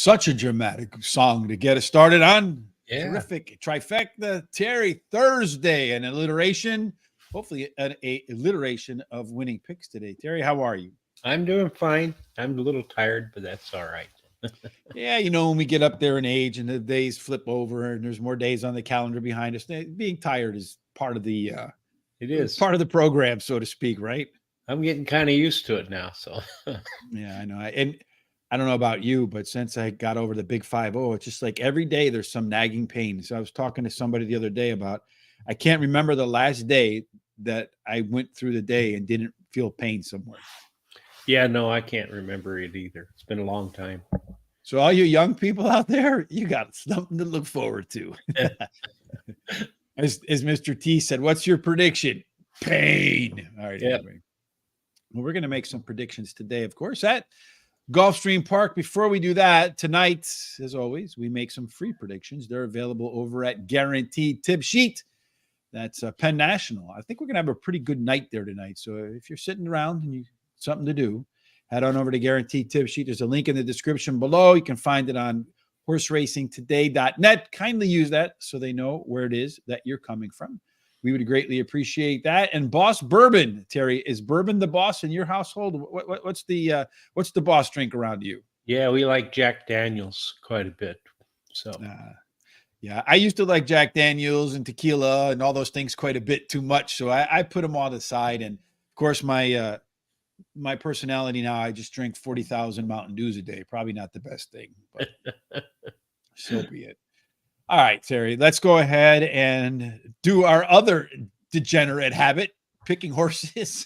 Such a dramatic song to get us started on. Yeah. Terrific trifecta, Terry. Thursday, an alliteration, hopefully an alliteration of winning picks today. Terry, how are you? I'm doing fine. I'm a little tired, but that's all right. Yeah, when we get up there in age and the days flip over and there's more days on the calendar behind us, being tired is It is. part of the program, so to speak, right? I'm getting kind of used to it now. So, Yeah, I know. And I don't know about you, but since I got over the big 5-0, it's just like every day there's some nagging pain. So I was talking to somebody the other day about I can't remember the last day that I went through the day and didn't feel pain somewhere. yeah, no, I can't remember it either. It's been a long time. So all you young people out there, you got something to look forward to. As Mr. T said, what's your prediction? Pain. All right, Yeah. anyway. Well, we're going to make some predictions today, of course, at Gulfstream Park. Before we do that, tonight, as always, we make some free predictions. They're available over at Guaranteed Tip Sheet. That's Penn National. I think we're going to have a pretty good night there tonight. So if you're sitting around and you something to do, head on over to Guaranteed Tip Sheet. There's a link in the description below. You can find it on horseracingtoday.net. Kindly use that so they know where it is that you're coming from. We would greatly appreciate that. And Boss Bourbon, Terry, is bourbon the boss in your household? What's the boss drink around you? Yeah, we like Jack Daniels quite a bit. So, yeah, I used to like Jack Daniels and tequila and all those things quite a bit too much. So I put them all aside. And of course, my personality now, I just drink 40,000 Mountain Dews a day. Probably not the best thing, but so be it. All right, Terry, let's go ahead and do our other degenerate habit, picking horses.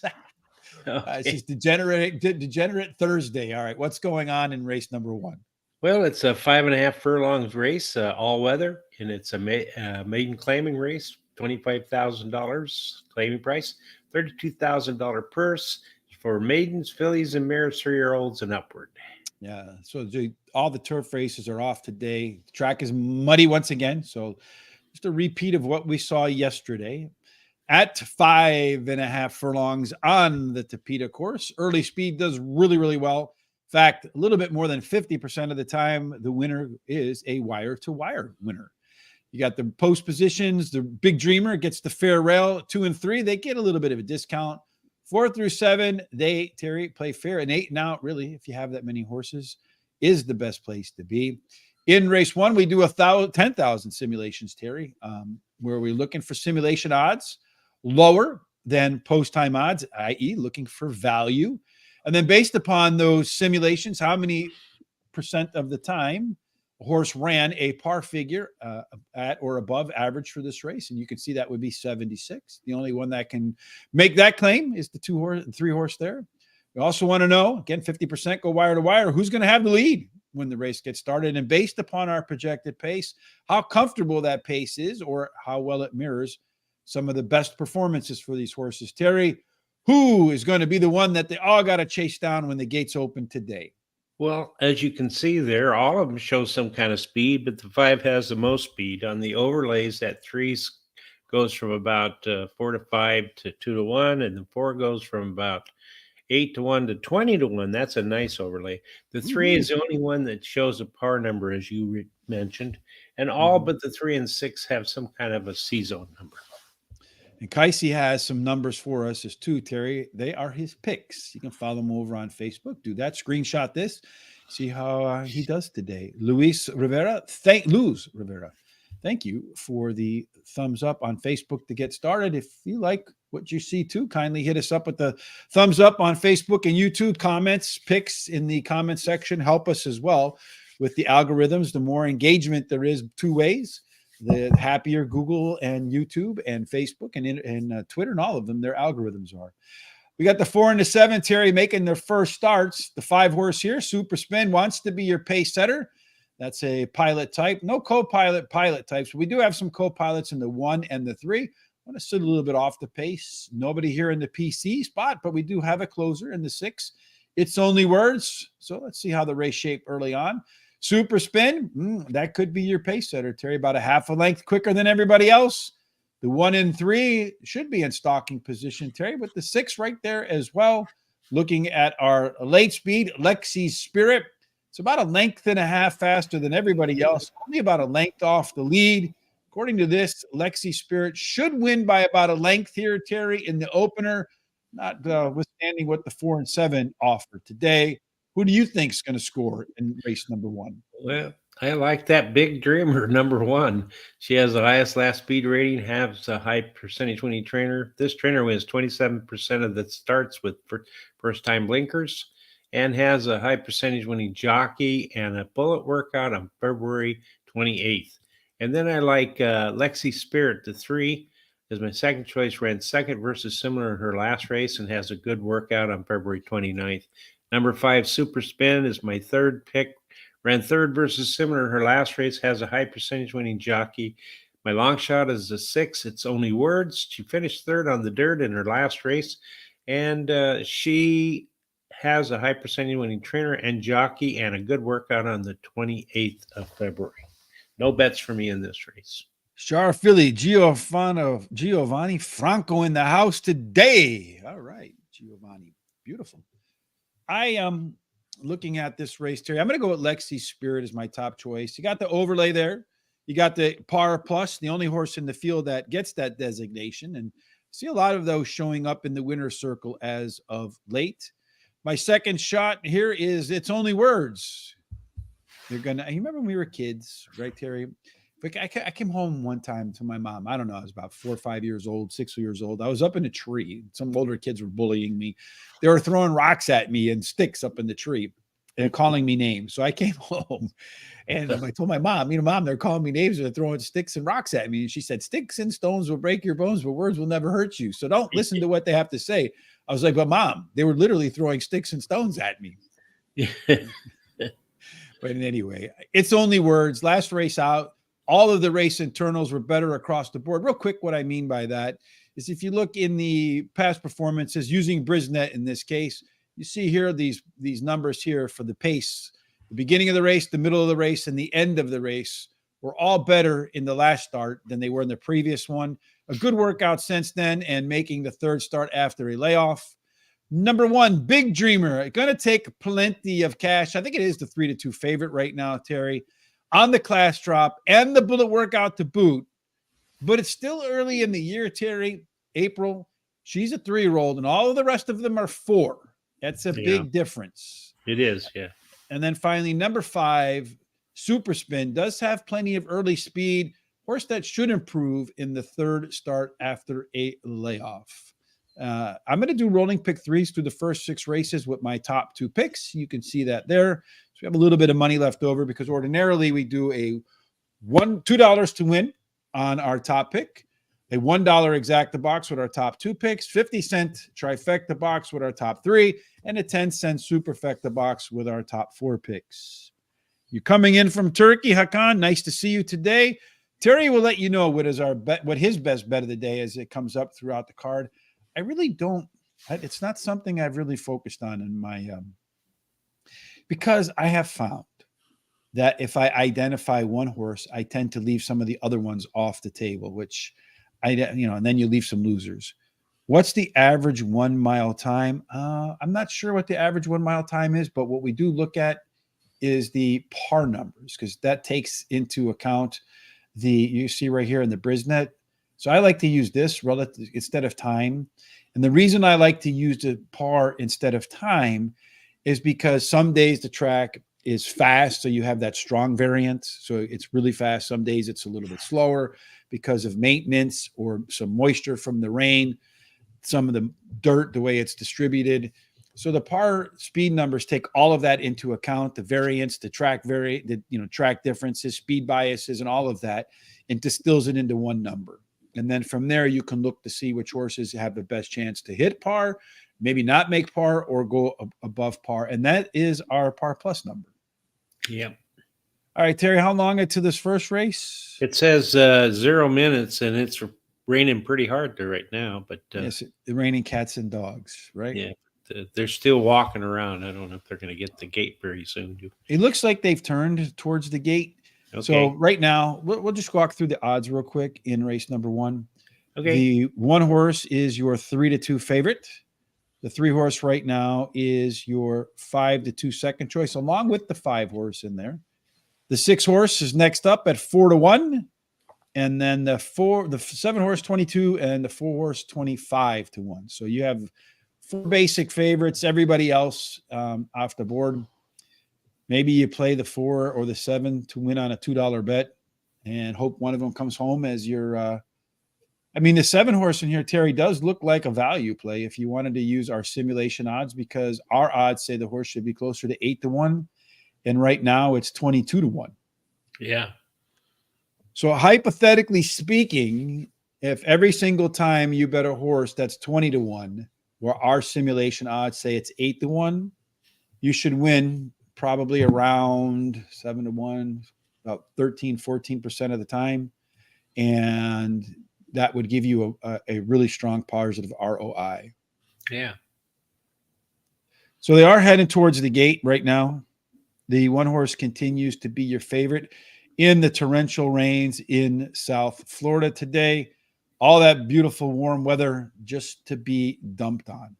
okay. It's just degenerate Thursday. All right, what's going on in race number 1? Well, it's a 5.5 furlongs race, all weather, and it's a maiden claiming race. $25,000 claiming price, $32,000 purse for maidens, fillies, and mares 3-year-olds and upward. Yeah, so all the turf races are off today. The track is muddy once again, so just a repeat of what we saw yesterday. At 5.5 furlongs on the Tapeta course, early speed does really, really well. In fact, a little bit more than 50% of the time, the winner is a wire-to-wire winner. You got the post positions. The Big Dreamer gets the fair rail. 2 and 3, they get a little bit of a discount. 4 through 7, Terry, play fair. And 8 now, really, if you have that many horses, is the best place to be. In race 1, we do 10,000 simulations, Terry, where we're looking for simulation odds lower than post-time odds, i.e. looking for value. And then based upon those simulations, how many percent of the time a horse ran a par figure at or above average for this race. And you can see that would be 76. The only one that can make that claim is the 3 horse there. We also want to know, again, 50% go wire to wire, who's going to have the lead when the race gets started. And based upon our projected pace, how comfortable that pace is or how well it mirrors some of the best performances for these horses. Terry, who is going to be the one that they all got to chase down when the gates open today? Well, as you can see there, all of them show some kind of speed, but the 5 has the most speed. On the overlays, that 3 goes from about 4 to 5 to 2 to 1, and the 4 goes from about 8 to 1 to 20 to 1. That's a nice overlay. The 3 is the only one that shows a par number, as you mentioned, and all but the 3 and 6 have some kind of a C-zone number. And Kaisi has some numbers for us as too, Terry. They are his picks. You can follow him over on Facebook. Do that. Screenshot this. See how he does today. Luz Rivera. Thank you for the thumbs up on Facebook to get started. If you like what you see too, kindly hit us up with the thumbs up on Facebook and YouTube. Comments, picks in the comment section help us as well with the algorithms. The more engagement there is 2 ways, the happier Google and YouTube and Facebook and Twitter and all of them, their algorithms are. We got the 4 and the 7, Terry, making their first starts. The 5 horse here, Super Spin, wants to be your pace setter. That's a pilot type. No co-pilot types. We do have some co-pilots in the 1 and the 3. I want to sit a little bit off the pace. Nobody here in the PC spot, but we do have a closer in the 6. It's only words. So let's see how the race shape early on. Super Spin, that could be your pace setter, Terry, about a half a length quicker than everybody else. The 1 and 3 should be in stalking position, Terry, with the 6 right there as well. Looking at our late speed, Lexi's Spirit, It's about a length and a half faster than everybody else, only about a length off the lead. According to this, Lexi Spirit should win by about a length here, Terry, in the opener, not withstanding what the 4 and 7 offer today. Who do you think is going to score in race number 1? Well, I like that big dreamer, number one. She has the highest last speed rating, has a high percentage winning trainer. This trainer wins 27% of the starts with first time blinkers and has a high percentage winning jockey and a bullet workout on February 28th. And then I like Lexi Spirit, the 3, is my second choice, ran second versus similar in her last race and has a good workout on February 29th. Number 5, Super Spin, is my third pick. Ran third versus similar in her last race, has a high percentage winning jockey. My long shot is a 6. It's Only Words. She finished third on the dirt in her last race, and she has a high percentage winning trainer and jockey and a good workout on the 28th of February. No bets for me in this race. Char Philly, Giovanni Franco in the house today. All right, Giovanni. Beautiful. I am looking at this race, Terry. I'm going to go with Lexi Spirit as my top choice. You got the overlay there. You got the par plus, the only horse in the field that gets that designation. And see a lot of those showing up in the winner's circle as of late. My second shot here is It's Only Words. You remember when we were kids, right, Terry? Like I came home one time to my mom. I don't know. I was about 4 or 5 years old, 6 years old. I was up in a tree. Some older kids were bullying me. They were throwing rocks at me and sticks up in the tree and calling me names. So I came home and I told my mom, Mom, they're calling me names. They're throwing sticks and rocks at me. And she said, sticks and stones will break your bones, but words will never hurt you. So don't listen to what they have to say. I was like, but Mom, they were literally throwing sticks and stones at me. But anyway, It's Only Words. Last race out. All of the race internals were better across the board. Real quick, what I mean by that is if you look in the past performances using Brisnet in this case, you see here these numbers here for the pace. The beginning of the race, the middle of the race, and the end of the race were all better in the last start than they were in the previous one. A good workout since then and making the third start after a layoff. Number 1, Big Dreamer. Going to take plenty of cash. I think it is the 3-2 favorite right now, Terry, on the class drop and the bullet workout to boot. But it's still early in the year, Terry. April. She's a 3-year-old, and all of the rest of them are 4. That's a big difference. It is, yeah. And then finally, number 5, Super Spin, does have plenty of early speed. Horse that should improve in the third start after a layoff. I'm going to do rolling pick 3s through the first 6 races with my top 2 picks. You can see that there. So we have a little bit of money left over because ordinarily we do a $2 to win on our top pick, a $1 exacta box with our top 2 picks, 50-cent trifecta box with our top 3, and a 10-cent superfecta box with our top 4 picks. You're coming in from Turkey, Hakan. Nice to see you today. Terry will let you know what his best bet of the day as it comes up throughout the card. I really don't. It's not something I've really focused on in my because I have found that if I identify one horse, I tend to leave some of the other ones off the table, which and then you leave some losers. What's the average 1 mile time? I'm not sure what the average 1 mile time is, but what we do look at is the par numbers because that takes into account you see right here in the Brisnet. So I like to use this relative instead of time. And the reason I like to use the par instead of time is because some days the track is fast. So you have that strong variant. So it's really fast. Some days it's a little bit slower because of maintenance or some moisture from the rain, some of the dirt, the way it's distributed. So the par speed numbers take all of that into account, the variance, the track track differences, speed biases, and all of that, and distills it into one number. And then from there, you can look to see which horses have the best chance to hit par, maybe not make par, or go above par. And that is our par plus number. Yep. All right, Terry, how long into this first race? It says 0 minutes, and it's raining pretty hard there right now. But yes, the raining cats and dogs, right? Yeah, they're still walking around. I don't know if they're going to get the gate very soon. It looks like they've turned towards the gate. Okay. So right now, we'll just walk through the odds real quick in race number 1. Okay. The one horse is your 3-2 favorite. The 3-horse right now is your 5-2 second choice, along with the 5-horse in there. The 6-horse is next up at 4-1. And then the 7-horse 22 and the 4-horse 25-1. So you have 4 basic favorites. Everybody else off the board. Maybe you play the 4 or the 7 to win on a $2 bet and hope one of them comes home as your. I mean, the 7-horse in here, Terry, does look like a value play if you wanted to use our simulation odds, because our odds say the horse should be closer to 8-1, and right now it's 22-1. Yeah. So hypothetically speaking, if every single time you bet a horse that's 20-1, where our simulation odds say it's 8-1, you should win probably around 7-1, about 13-14% of the time. And that would give you a really strong positive ROI. Yeah. So they are heading towards the gate right now. The 1-horse continues to be your favorite in the torrential rains in South Florida today. All that beautiful warm weather just to be dumped on.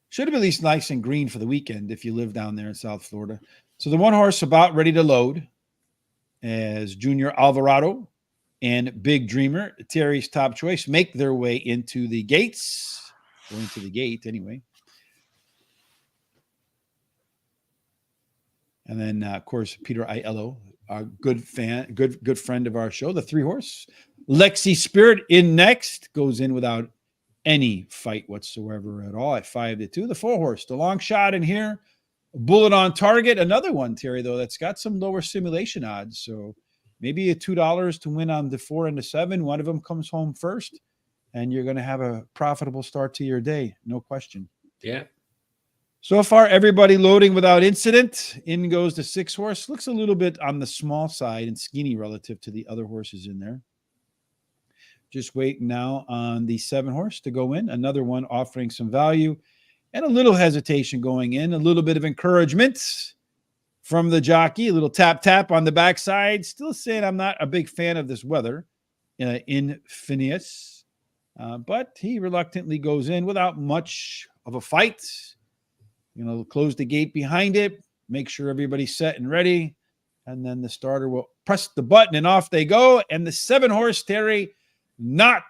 Should have at least nice and green for the weekend if you live down there in South Florida. So the 1-horse about ready to load as Junior Alvarado and Big Dreamer, Terry's top choice, make their way into the gates. Going to the gate anyway. And then, of course, Peter Aiello, a good friend of our show, the 3-horse. Lexi Spirit in next, goes in without any fight whatsoever at all at 5-2. The 4-horse, the long shot in here, Bullet on Target. Another one, Terry, though, that's got some lower simulation odds. So maybe a $2 to win on the 4 and the 7. One of them comes home first, and you're going to have a profitable start to your day. No question. Yeah. So far, everybody loading without incident. In goes the 6-horse. Looks a little bit on the small side and skinny relative to the other horses in there. Just waiting now on the 7-horse to go in. Another one offering some value and a little hesitation going in. A little bit of encouragement from the jockey. A little tap on the backside. Still saying I'm not a big fan of this weather in Phineas. But he reluctantly goes in without much of a fight. Close the gate behind it, make sure everybody's set and ready, and then the starter will press the button and off they go. And the 7-horse, Terry, not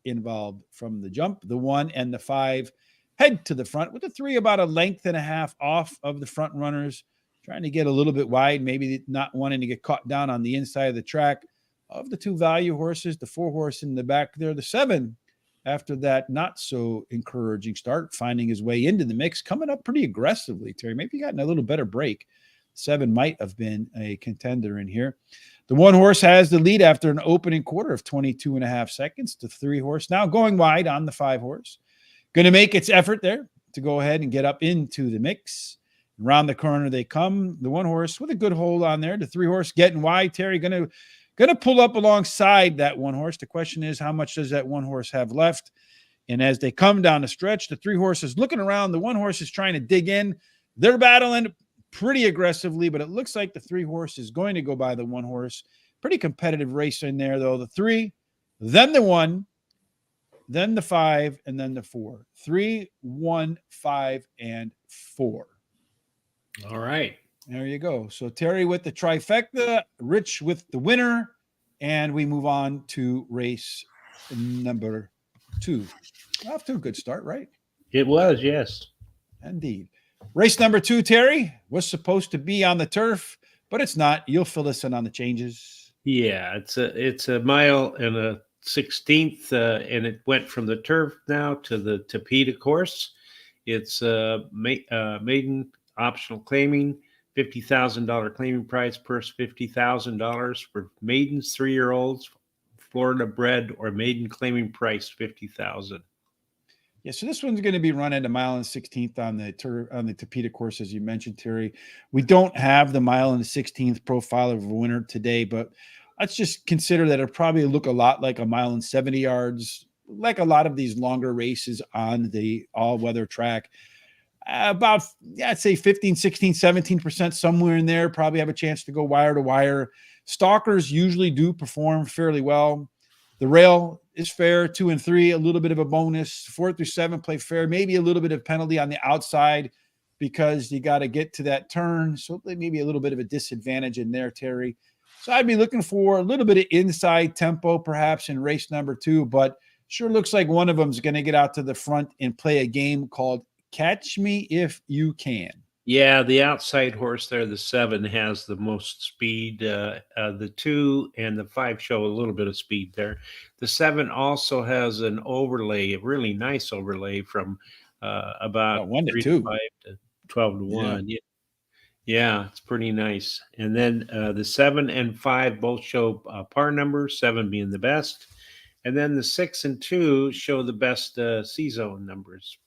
involved from the jump. The 1 and the 5 head to the front with the 3 about 1.5 lengths off of the front runners, trying to get a little bit wide, maybe not wanting to get caught down on the inside of the track. Of the 2 value horses, the 4-horse in the back there, the 7, after that not so encouraging start, finding his way into the mix, coming up pretty aggressively, Terry. Maybe gotten a little better break. 7 might have been a contender in here. The 1-horse has the lead after an opening quarter of 22.5 seconds. The 3-horse now going wide on the 5-horse. Going to make its effort there to go ahead and get up into the mix. Around the corner they come. The 1-horse with a good hold on there. The 3-horse getting wide. Terry going to pull up alongside that 1-horse. The question is, how much does that 1-horse have left? And as they come down the stretch, the 3-horse is looking around. The 1-horse is trying to dig in. They're battling pretty aggressively, but it looks like the 3-horse is going to go by the 1-horse. Pretty competitive race in there, though. The 3, then the 1, then the 5, and then the 4. 3, 1, 5, and 4. All right. There you go. So Terry with the trifecta, Rich with the winner, and we move on to race number 2. Off to a good start, right? It was, yes. Indeed. Race number 2, Terry, was supposed to be on the turf, but it's not. You'll fill us in on the changes. Yeah, it's a mile and a 16th, and it went from the turf now to the Tapeta course. It's maiden optional claiming. $50,000 claiming price, purse $50,000 for maidens, 3-year-olds, Florida bred, or maiden claiming price $50,000. Yeah, so this one's going to be run at a mile and 16th on the Tapeta course, as you mentioned, Terry. We don't have the mile and 16th profile of a winner today, but let's just consider that it probably look a lot like a mile and 70 yards, like a lot of these longer races on the all-weather track. About, I'd say 15, 16, 17%, somewhere in there, probably have a chance to go wire to wire. Stalkers usually do perform fairly well. The rail is fair. 2 and 3, a little bit of a bonus. 4 through 7 play fair. Maybe a little bit of penalty on the outside because you got to get to that turn. So maybe a little bit of a disadvantage in there, Terry. So I'd be looking for a little bit of inside tempo, perhaps in race number 2, but sure looks like one of them is going to get out to the front and play a game called Catch Me If You Can. Yeah, the outside horse there, the 7, has the most speed. The 2 and the 5 show a little bit of speed there. The 7 also has an overlay, a really nice overlay from about 1 to 3 to 2. 5 to 12 to Yeah. 1. Yeah, it's pretty nice. And then the 7 and 5 both show par numbers, 7 being the best. And then the 6 and 2 show the best C-zone numbers.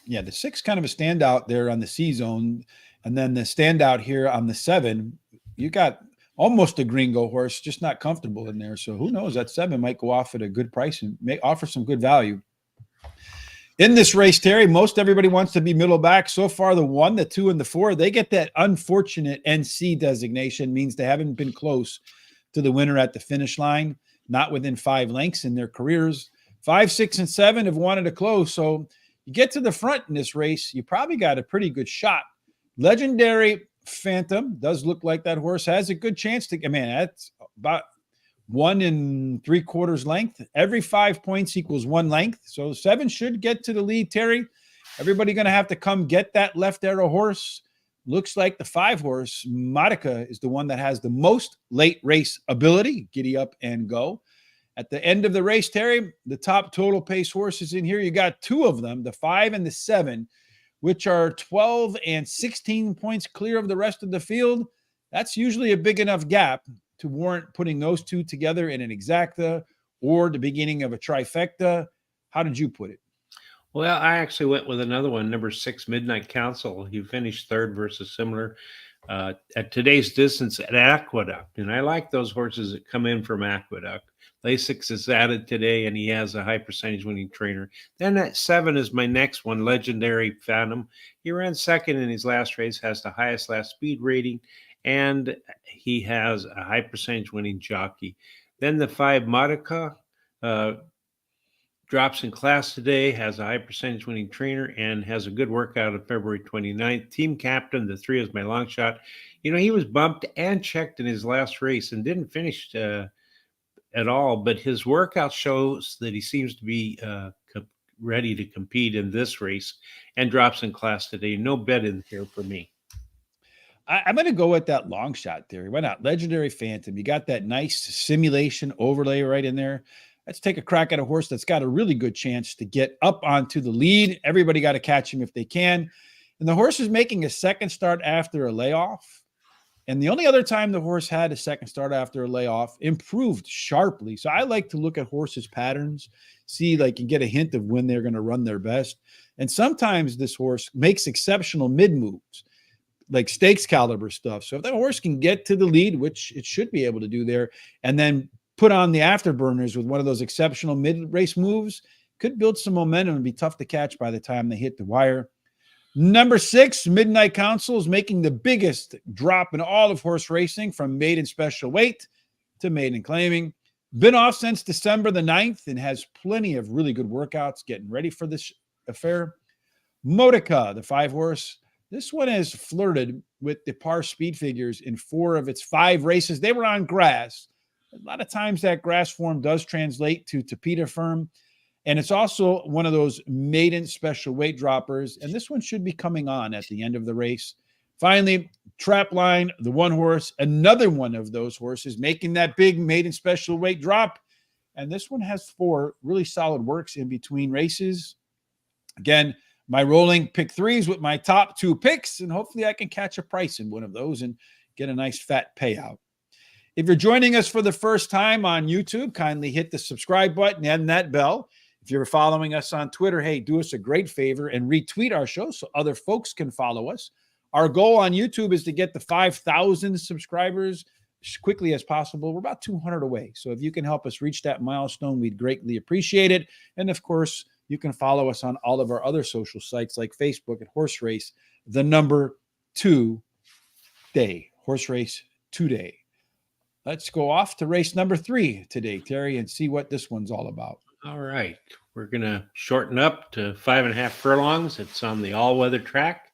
Yeah, the 6 kind of a standout there on the C-zone. And then the standout here on the 7, you got almost a gringo horse, just not comfortable in there. So who knows? That 7 might go off at a good price and may offer some good value. In this race, Terry, most everybody wants to be middle back. So far, the 1, the 2, and the 4, they get that unfortunate NC designation, means they haven't been close to the winner at the finish line, not within 5 lengths in their careers. 5, 6, and 7 have wanted to close. So you get to the front in this race, you probably got a pretty good shot. Legendary Phantom does look like that horse has a good chance to, that's about 1 3/4 length. Every 5 points equals 1 length. So 7 should get to the lead, Terry. Everybody going to have to come get that left arrow horse. Looks like the 5 horse, Modica, is the one that has the most late race ability. Giddy up and go. At the end of the race, Terry, the top total pace horses in here, you got 2 of them, the 5 and the 7, which are 12 and 16 points clear of the rest of the field. That's usually a big enough gap to warrant putting those 2 together in an exacta or the beginning of a trifecta. How did you put it? Well, I actually went with another one, number 6, Midnight Council. He finished 3rd versus similar at today's distance at Aqueduct. And I like those horses that come in from Aqueduct. Lasix is added today, and he has a high percentage winning trainer. Then that 7 is my next one, Legendary Phantom. He ran 2nd in his last race, has the highest last speed rating, and he has a high percentage winning jockey. Then the 5, Modica, drops in class today, has a high percentage winning trainer, and has a good workout on February 29th. Team captain, the 3 is my long shot. He was bumped and checked in his last race and didn't finish at all, but his workout shows that he seems to be ready to compete in this race, and drops in class today. No bet in here for me. I'm going to go with that long shot theory. Why not? Legendary Phantom. You got that nice simulation overlay right in there. Let's take a crack at a horse that's got a really good chance to get up onto the lead. Everybody got to catch him if they can. And the horse is making a second start after a layoff. And the only other time the horse had a second start after a layoff, improved sharply. So I like to look at horses' patterns, see and get a hint of when they're going to run their best. And sometimes this horse makes exceptional mid moves, like stakes caliber stuff. So if that horse can get to the lead, which it should be able to do there, and then put on the afterburners with one of those exceptional mid-race moves, could build some momentum and be tough to catch by the time they hit the wire. Number 6, Midnight Council, is making the biggest drop in all of horse racing from maiden special weight to maiden claiming. Been off since December the 9th and has plenty of really good workouts getting ready for this affair. Modica, the 5 horse. This one has flirted with the par speed figures in 4 of its 5 races. They were on grass. A lot of times that grass form does translate to Tapeta firm. And it's also one of those maiden special weight droppers. And this one should be coming on at the end of the race. Finally, Trapline, the 1 horse, another one of those horses making that big maiden special weight drop. And this one has 4 really solid works in between races. Again, my rolling pick 3s with my top 2 picks. And hopefully I can catch a price in one of those and get a nice fat payout. If you're joining us for the first time on YouTube, kindly hit the subscribe button and that bell. If you're following us on Twitter, hey, do us a great favor and retweet our show so other folks can follow us. Our goal on YouTube is to get the 5,000 subscribers as quickly as possible. We're about 200 away. So if you can help us reach that milestone, we'd greatly appreciate it. And of course, you can follow us on all of our other social sites like Facebook at Horse Race, the number 2 day, Horse Race Today. Let's go off to race number 3 today, Terry, and see what this one's all about. All right. We're going to shorten up to 5.5 furlongs. It's on the all-weather track.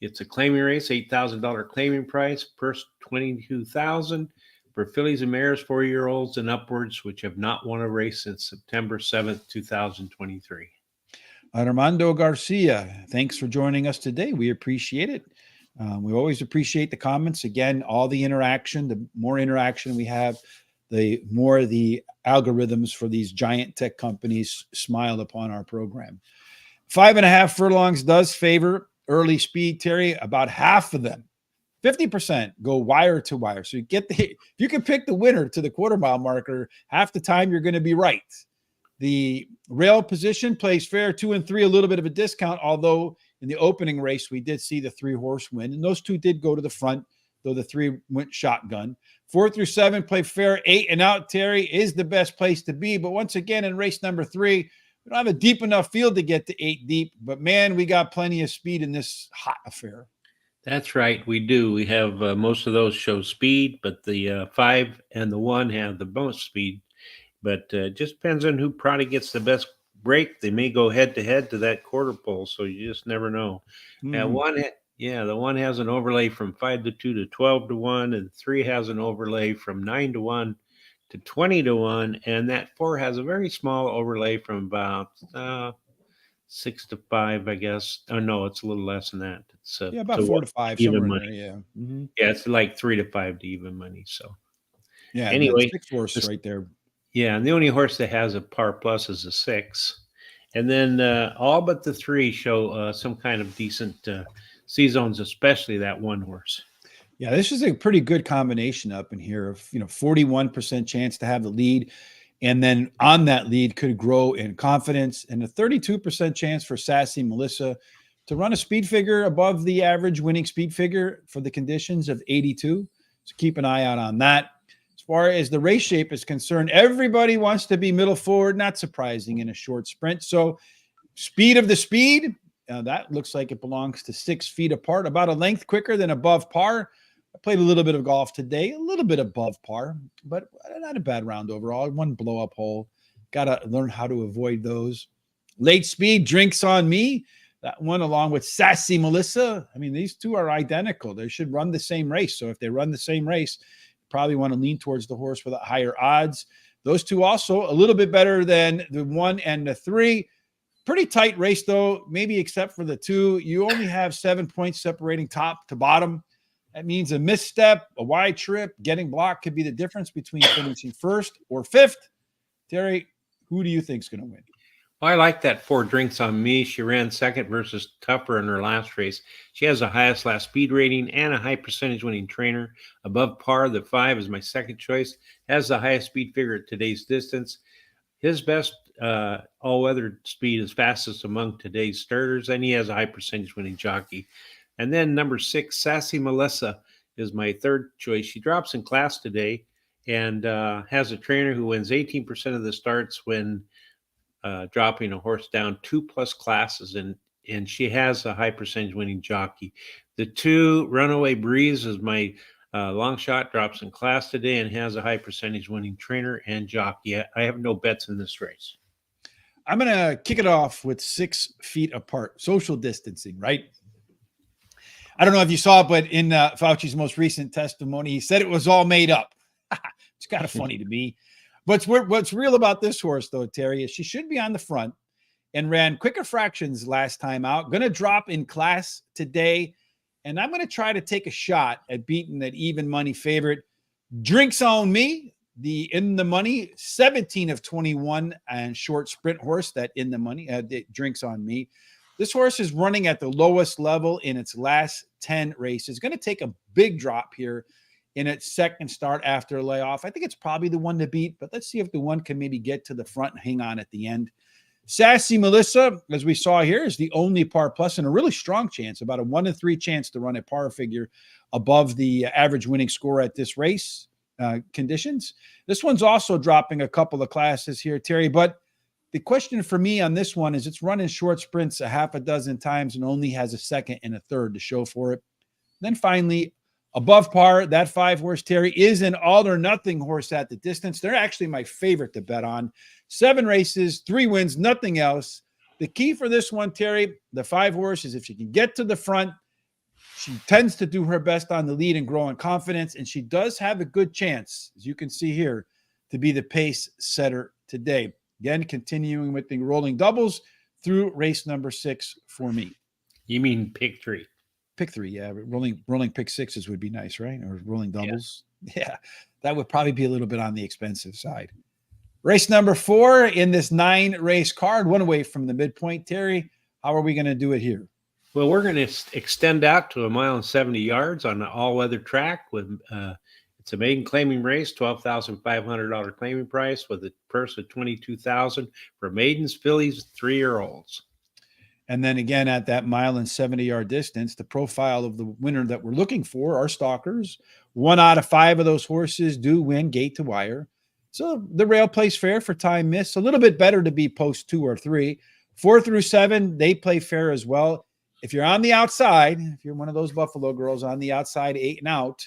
It's a claiming race, $8,000 claiming price, purse $22,000 for fillies and mares, 4-year-olds and upwards, which have not won a race since September 7th, 2023. Armando Garcia, thanks for joining us today. We appreciate it. We always appreciate the comments. Again, all the interaction, the more interaction we have, the more the algorithms for these giant tech companies smile upon our program. 5.5 furlongs does favor early speed, Terry. About half of them, 50%, go wire to wire. So if you can pick the winner to the quarter mile marker, half the time you're going to be right. The rail position plays fair, 2 and 3, a little bit of a discount, although in the opening race, we did see the 3-horse win, and those 2 did go to the front, though the 3 went shotgun. 4 through 7 play fair. 8 and out, Terry, is the best place to be. But once again, in race number 3, we don't have a deep enough field to get to 8 deep, but man, we got plenty of speed in this hot affair. That's right. We do. We have most of those show speed, but the 5 and the 1 have the most speed. But it just depends on who probably gets the best break. They may go head to head to that quarter pole, so you just never know. The 1 has an overlay from 5 to 2 to 12 to 1, and 3 has an overlay from 9 to 1 to 20 to 1, and that 4 has a very small overlay from about 6 to 5, I guess. Oh no, it's a little less than that. It's about 4 to 5, even somewhere money. in there. Yeah, Yeah, it's like 3 to 5 to even money. So yeah. anyway, 6 horse right there. Yeah, and the only horse that has a par plus is a 6. And then all but the 3 show some kind of decent C-zones, especially that 1 horse. Yeah, this is a pretty good combination up in here of 41% chance to have the lead, and then on that lead could grow in confidence, and a 32% chance for Sassy Melissa to run a speed figure above the average winning speed figure for the conditions of 82. So keep an eye out on that. As far as the race shape is concerned, everybody wants to be middle forward, not surprising in a short sprint. So speed of the speed, that looks like it belongs to 6 feet apart, about a length quicker than above par. I played a little bit of golf today, a little bit above par, but not a bad round overall. 1 blow-up hole. Got to learn how to avoid those. Late speed, Drinks on Me. That one along with Sassy Melissa. I mean, these 2 are identical. They should run the same race. So if they run the same race, probably want to lean towards the horse with higher odds. Those 2 also a little bit better than the 1 and the 3. Pretty tight race, though, maybe except for the 2. You only have 7 points separating top to bottom. That means a misstep, a wide trip, getting blocked could be the difference between finishing 1st or 5th. Terry, who do you think is going to win? Well, I like that 4 Drinks on Me. She ran 2nd versus Tougher in her last race. She has the highest last speed rating and a high percentage winning trainer. Above par, the 5 is my second choice. Has the highest speed figure at today's distance. His best all-weather speed is fastest among today's starters, and he has a high percentage winning jockey. And then number 6, Sassy Melissa, is my third choice. She drops in class today and has a trainer who wins 18% of the starts when dropping a horse down 2+ classes, and she has a high percentage winning jockey. The 2 Runaway Breeze is my long shot, drops in class today and has a high percentage winning trainer and jockey. I have no bets in this race. I'm going to kick it off with 6 feet apart, social distancing, right? I don't know if you saw it, but in Fauci's most recent testimony, he said it was all made up. It's kind of funny to me. But what's real about this horse, though, Terry, is she should be on the front and ran quicker fractions last time out. Going to drop in class today. And I'm going to try to take a shot at beating that even money favorite. Drinks on Me, the in the money, 17 of 21 and short sprint horse that in the money, Drinks on Me. This horse is running at the lowest level in its last 10 races. Going to take a big drop here in its second start after a layoff. I think it's probably the one to beat, but let's see if the one can maybe get to the front and hang on at the end. Sassy Melissa, as we saw here, is the only par plus and a really strong chance, about a 1 in 3 chance to run a par figure above the average winning score at this race conditions. This one's also dropping a couple of classes here, Terry, but the question for me on this one is it's running short sprints a half a dozen times and only has a second and a third to show for it. Then finally, above par, that 5 horse, Terry, is an all or nothing horse at the distance. They're actually my favorite to bet on. 7 races, 3 wins, nothing else. The key for this one, Terry, the 5 horse, is if she can get to the front, she tends to do her best on the lead and grow in confidence, and she does have a good chance, as you can see here, to be the pace setter today. Again, continuing with the rolling doubles through race number 6 for me. You mean pick 3? Pick 3, yeah. Rolling pick 6s would be nice, right? Or rolling doubles. Yeah, that would probably be a little bit on the expensive side. Race number 4 in this 9-race card, one away from the midpoint. Terry, how are we going to do it here? Well, we're going to extend out to 1.70 miles on an all-weather track with it's a maiden claiming race, $12,500 claiming price with a purse of $22,000 for maidens, fillies, 3-year-olds. And then again, at that 1.70 mile distance, the profile of the winner that we're looking for are stalkers. 1 out of 5 of those horses do win gate to wire. So the rail plays fair for Time Miss. A little bit better to be post 2 or 3. 4 through 7, they play fair as well. If you're on the outside, if you're one of those Buffalo girls on the outside, 8 and out,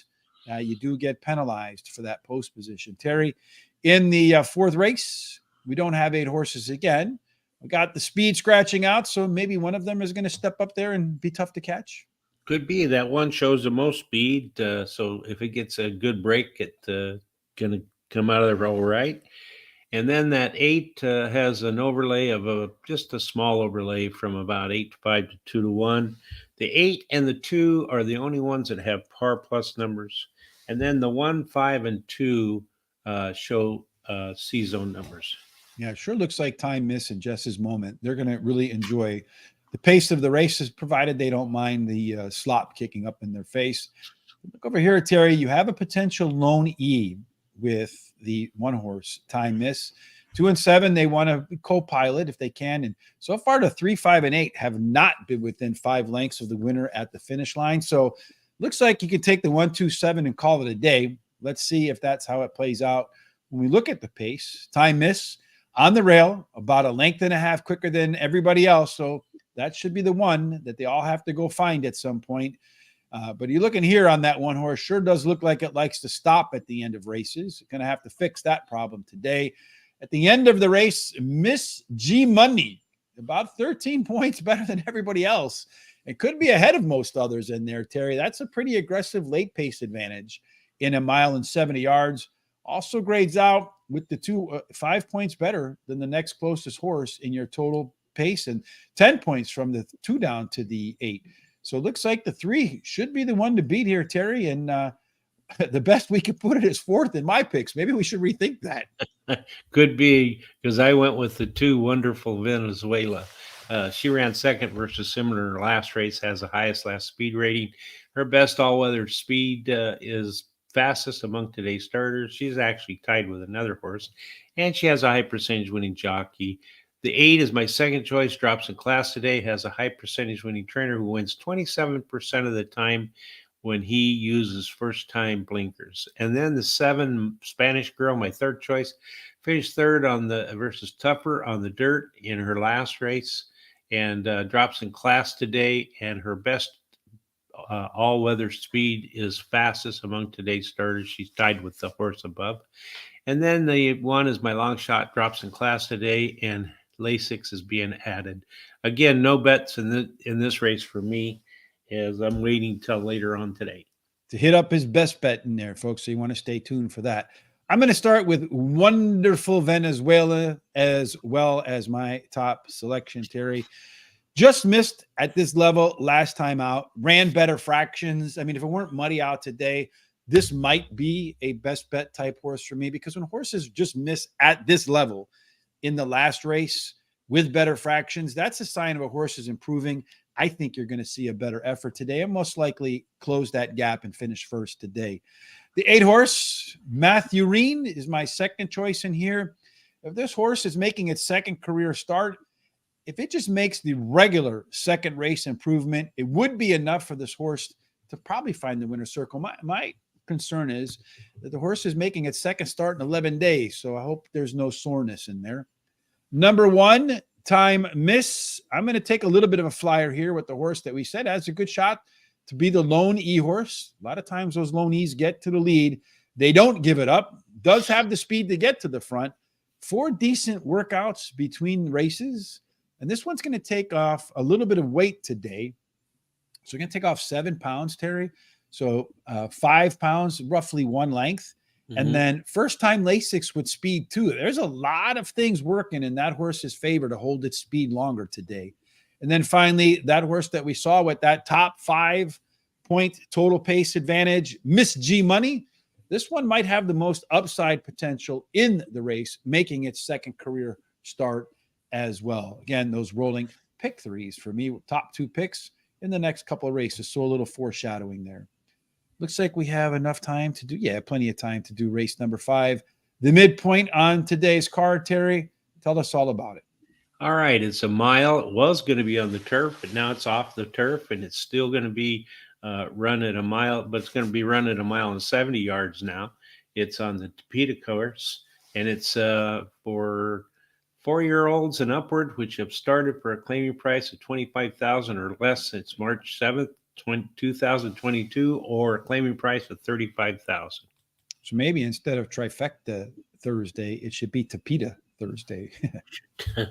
you do get penalized for that post position. Terry, in the 4th race, we don't have 8 horses again. We got the speed scratching out, so maybe one of them is going to step up there and be tough to catch. Could be that one shows the most speed, so if it gets a good break, it's going to come out of there all right. And then that 8 has an overlay of just a small overlay from about 8-5 to 2-1. The 8 and the 2 are the only ones that have par plus numbers. And then the 1, 5, and 2 show C-zone numbers. Yeah, it sure looks like Time Miss and Jess's moment. They're going to really enjoy the pace of the races, provided they don't mind the slop kicking up in their face. Look over here, Terry. You have a potential lone E with the 1 horse, Time Miss. 2 and 7, they want to co-pilot if they can. And so far, the 3, 5, and 8 have not been within 5 lengths of the winner at the finish line. So looks like you can take the 1, 2, 7 and call it a day. Let's see if that's how it plays out. When we look at the pace, Time Miss on the rail, about 1.5 lengths quicker than everybody else. So that should be the one that they all have to go find at some point. But you're looking here on that 1 horse, sure does look like it likes to stop at the end of races. Going to have to fix that problem today. At the end of the race, Miss G Money, about 13 points better than everybody else. It could be ahead of most others in there, Terry. That's a pretty aggressive late pace advantage in 1.70 miles. Also grades out with the 5 points better than the next closest horse in your total pace, and 10 points from the 2 down to the 8. So it looks like the 3 should be the one to beat here, Terry. And the best we could put it is 4th in my picks. Maybe we should rethink that. Could be, because I went with the 2 Wonderful Venezuela. She ran 2nd versus similar in her last race, has the highest last speed rating. Her best all-weather speed is fastest among today's starters. She's actually tied with another horse, and she has a high percentage winning jockey. The 8 is my second choice, drops in class today, has a high percentage winning trainer who wins 27% of the time when he uses first-time blinkers. And then the 7 Spanish Girl, my third choice, finished 3rd on the versus Tougher on the dirt in her last race, and drops in class today, and her best all-weather speed is fastest among today's starters. She's tied with the horse above. And then the 1 is my long shot, drops in class today, and Lasix is being added. Again, no bets in this race for me, as I'm waiting till later on today to hit up his best bet in there, folks. So you want to stay tuned for that. I'm going to start with Wonderful Venezuela as well as my top selection, Terry. Just missed at this level last time out, ran better fractions. I mean, if it weren't muddy out today, this might be a best bet type horse for me, because when horses just miss at this level in the last race with better fractions, that's a sign of a horse is improving. I think you're going to see a better effort today and most likely close that gap and finish first today. The 8 horse, Matthew Reen, is my second choice in here. If this horse is making its 2nd career start, if it just makes the regular 2nd race improvement, it would be enough for this horse to probably find the winner's circle. My concern is that the horse is making its 2nd start in 11 days, so I hope there's no soreness in there. Number 1, Time Miss. I'm going to take a little bit of a flyer here with the horse that we said has a good shot to be the lone E horse. A lot of times those lone E's get to the lead. They don't give it up. Does have the speed to get to the front, 4 decent workouts between races. And this one's going to take off a little bit of weight today. So we're going to take off 7 pounds, Terry. So 5 pounds, roughly one length. And then first time Lasix with speed too. There's a lot of things working in that horse's favor to hold its speed longer today. And then finally, that horse that we saw with that top 5-point total pace advantage, Miss G Money. This one might have the most upside potential in the race, making its second career start as well. Again, those rolling pick threes for me, top 2 picks in the next couple of races. So a little foreshadowing there. Looks like we have enough time to do, plenty of time to do race number 5. The midpoint on today's card, Terry. Tell us all about it. All right. It's a mile. It was going to be on the turf, but now it's off the turf, and it's still going to be run at a mile, but it's going to be run at 1 mile and 70 yards now. It's on the Topeka course, and it's for 4-year-olds and upward, which have started for a claiming price of $25,000 or less since March 7th, 2022, or a claiming price of $35,000. So maybe instead of trifecta Thursday, it should be Topeka Thursday.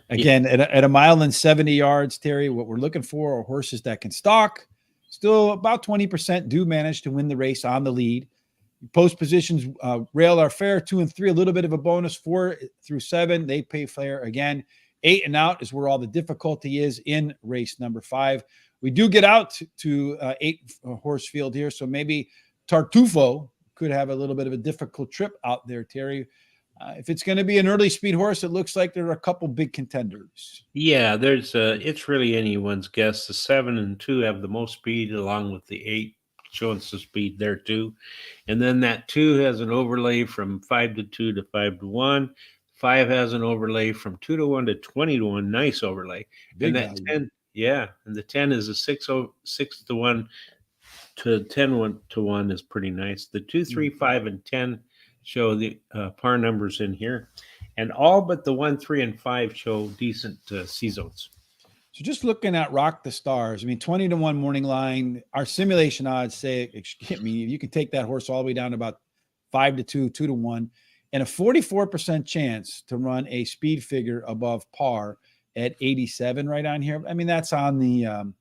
Again, at 1 mile and 70 yards, Terry, what we're looking for are horses that can stalk. Still about 20% do manage to win the race on the lead. Post positions, rail are fair, 2 and 3, a little bit of a bonus. 4 through 7, they pay fair again. 8 and out is where all the difficulty is in race number 5. We do get out to 8 horse field here, so maybe Tartufo could have a little bit of a difficult trip out there, Terry. If it's going to be an early speed horse, it looks like there are a couple big contenders. Yeah, it's really anyone's guess. The 7 and 2 have the most speed, along with the 8 showing some speed there too. And then that 2 has an overlay from 5 to 2 to 5 to 1. 5 has an overlay from 2 to 1 to 20 to 1. Nice overlay. Big and that value. 10, yeah, and the 10 is a 6 to 1 to 10 to 1 is pretty nice. The 2, 3, 5, and 10 show the par numbers in here, and all but the 1, 3, and 5 show decent C zones. So just looking at Rock the Stars, I mean, 20 to 1 morning line, our simulation odds say, you can take that horse all the way down to about 5 to 2, 2 to 1, and a 44% chance to run a speed figure above par at 87 right on here. I mean, that's on the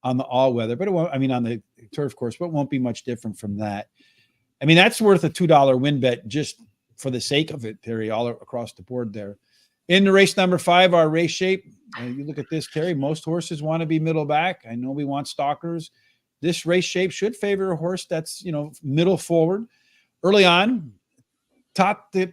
all weather, but it won't, on the turf course, but it won't be much different from that. I mean, that's worth a $2 win bet just for the sake of it, Terry, all across the board there. In the race number 5, our race shape, you look at this, Terry, most horses want to be middle back. I know we want stalkers. This race shape should favor a horse that's, middle forward. Early on, Tatanka,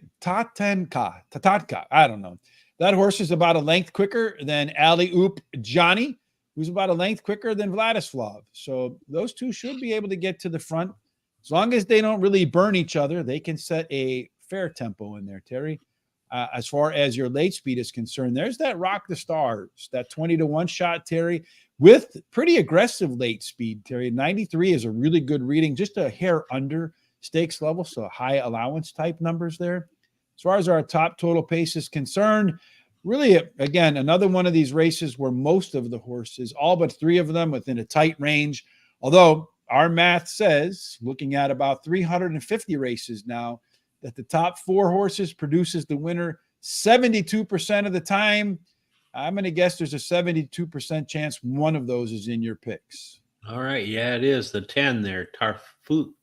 I don't know. That horse is about a length quicker than Alley Oop Johnny, who's about a length quicker than Vladislav. So those two should be able to get to the front. As long as they don't really burn each other, they can set a fair tempo in there, Terry. As far as your late speed is concerned, there's that Rock the Stars, that 20 to 1 shot, Terry, with pretty aggressive late speed, Terry. 93 is a really good reading, just a hair under stakes level, so high allowance type numbers there. As far as our top total pace is concerned, really, again, another one of these races where most of the horses, all but 3 of them within a tight range, although our math says, looking at about 350 races now, that the top 4 horses produces the winner 72% of the time. I'm going to guess there's a 72% chance one of those is in your picks. All right. Yeah, it is. The 10 there. Tarfu.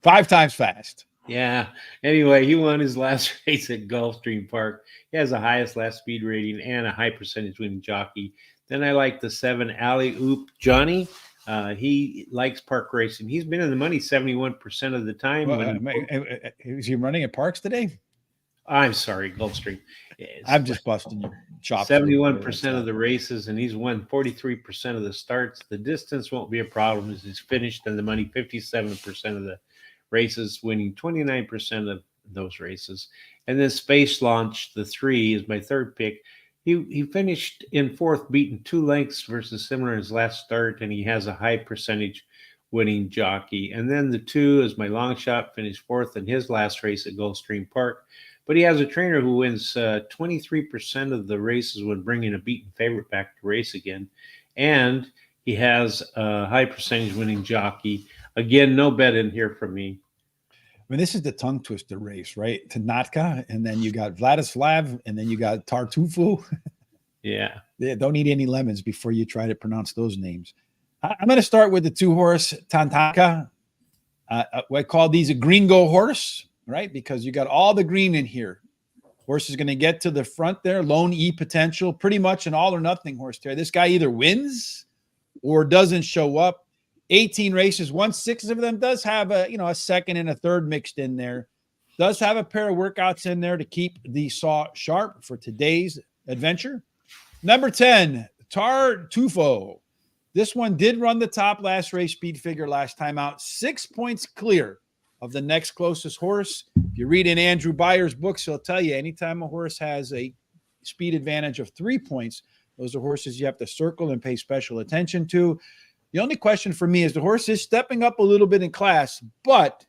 5 times fast. Yeah. Anyway, he won his last race at Gulfstream Park. He has the highest last speed rating and a high percentage winning jockey. Then I like the 7 Alley Oop Johnny. He likes park racing. He's been in the money 71% of the time. Is he running at Parks today? I'm sorry, Gulfstream. I'm just busting your chops. 71% of the races, and he's won 43% of the starts. The distance won't be a problem as he's finished in the money 57% of the races, winning 29% of those races. And then Space Launch, the 3, is my third pick. He finished in 4th, beaten 2 lengths versus similar in his last start, and he has a high percentage winning jockey. And then the 2 is my long shot, finished 4th in his last race at Gulfstream Park. But he has a trainer who wins 23% of the races when bringing a beaten favorite back to race again. And he has a high percentage winning jockey. Again, no bet in here from me. mean, this is the tongue twister race, right? Tanatka, and then you got Vladislav, and then you got Tartufu. Yeah. Yeah, don't eat any lemons before you try to pronounce those names. I'm going to start with the 2-horse Tantaka. I call these a gringo horse, right? Because you got all the green in here. Horse is going to get to the front there, lone E potential, pretty much an all or nothing horse there. This guy either wins or doesn't show up. 18 races, 1/6 of them does have a second and a third mixed in there. Does have a pair of workouts in there to keep the saw sharp for today's adventure. Number 10, Tartufo. This one did run the top last race speed figure last time out, 6 points clear of the next closest horse. If you read in Andrew Byer's books, he'll tell you anytime a horse has a speed advantage of 3 points, those are horses you have to circle and pay special attention to. The only question for me is the horse is stepping up a little bit in class, but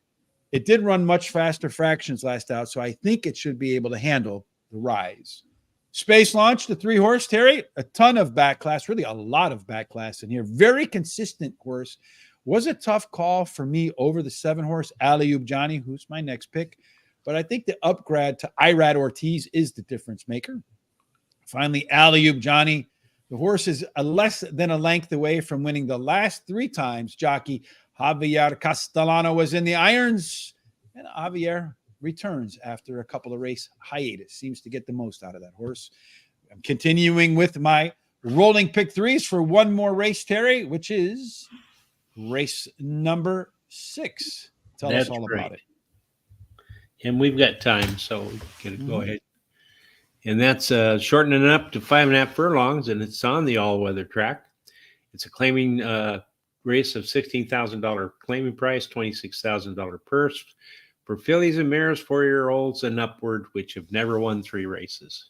it did run much faster fractions last out, so I think it should be able to handle the rise. Space Launch, the 3-horse, Terry, a ton of back class, really a lot of back class in here. Very consistent horse. Was a tough call for me over the 7-horse, Alley-Oop Johnny, who's my next pick. But I think the upgrade to Irad Ortiz is the difference maker. Finally, Alley-Oop Johnny. The horse is less than a length away from winning the last 3 times. Jockey Javier Castellano was in the irons, and Javier returns after a couple of race hiatus. Seems to get the most out of that horse. I'm continuing with my rolling pick 3s for one more race, Terry, which is race number 6. Tell us all about it. And we've got time, so we can go ahead. And that's shortening it up to 5.5 furlongs, and it's on the all-weather track. It's a claiming race of $16,000 claiming price, $26,000 purse for fillies and mares, 4-year-olds and upward, which have never won 3 races.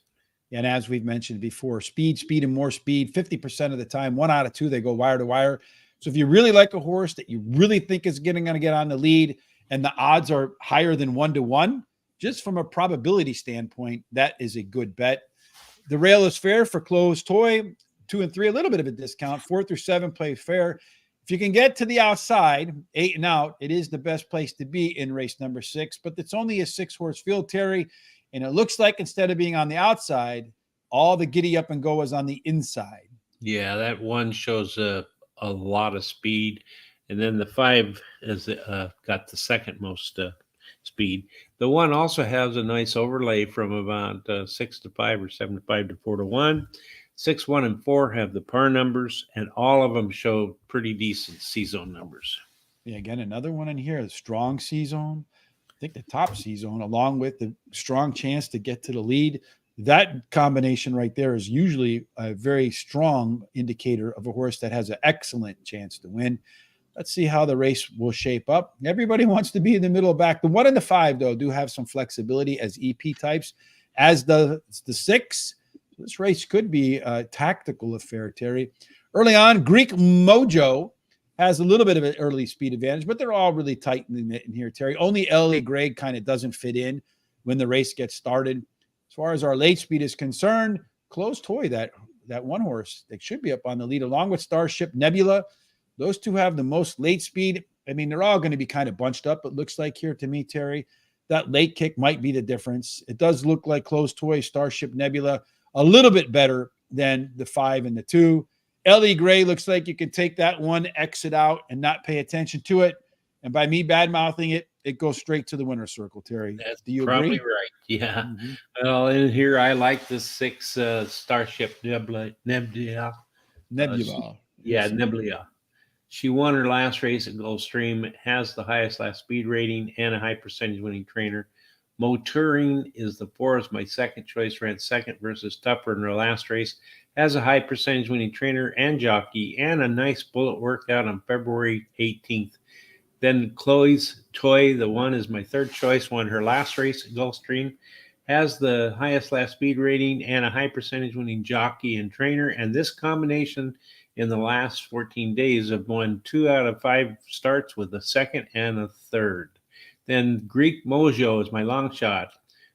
And as we've mentioned before, speed, and more speed. 50% of the time, 1 out of 2, they go wire to wire. So if you really like a horse that you really think is going to get on the lead, and the odds are higher than 1-to-1, just from a probability standpoint, that is a good bet. The rail is fair for closed toy. 2 and 3, a little bit of a discount. 4 through 7 play fair. If you can get to the outside, 8 and out, it is the best place to be in race number 6. But it's only a 6-horse field, Terry. And it looks like instead of being on the outside, all the giddy up and go is on the inside. Yeah, that one shows a lot of speed. And then the 5 has got the second most speed. The 1 also has a nice overlay from about 6-5 or 7-5 to 4-1. 6, 1, and 4 have the par numbers, and all of them show pretty decent C-zone numbers. Yeah, again, another one in here, the strong C-zone. I think the top C-zone, along with the strong chance to get to the lead. That combination right there is usually a very strong indicator of a horse that has an excellent chance to win. Let's see how the race will shape up. Everybody wants to be in the middle back. The 1 and the 5, though, do have some flexibility as EP types, as the 6. This race could be a tactical affair, Terry. Early on, Greek Mojo has a little bit of an early speed advantage, but they're all really tight in here, Terry. Only Ellie Gregg kind of doesn't fit in when the race gets started. As far as our late speed is concerned, Closed Toy, that 1 horse, that should be up on the lead, along with Starship Nebula. Those 2 have the most late speed. I mean, they're all going to be kind of bunched up, it looks like here to me, Terry. That late kick might be the difference. It does look like Closed Toy, Starship Nebula, a little bit better than the 5 and the 2. Ellie Gray looks like you can take that 1, exit out, and not pay attention to it. And by me bad-mouthing it, it goes straight to the winner's circle, Terry. That's Do you probably agree? right. Yeah. Well, in here, I like the 6 Starship Nebula. Nebula. Nebula. She won her last race at Gulfstream, has the highest last speed rating, and a high percentage winning trainer. Motoring is the 4, is my second choice, ran second versus Tupper in her last race, has a high percentage winning trainer and jockey, and a nice bullet workout on February 18th. Then Chloe's Toy, the 1, is my third choice, won her last race at Gulfstream, has the highest last speed rating and a high percentage winning jockey and trainer. And this combination in the last 14 days have won 2 out of 5 starts with a second and a third. Then Greek Mojo is my long shot,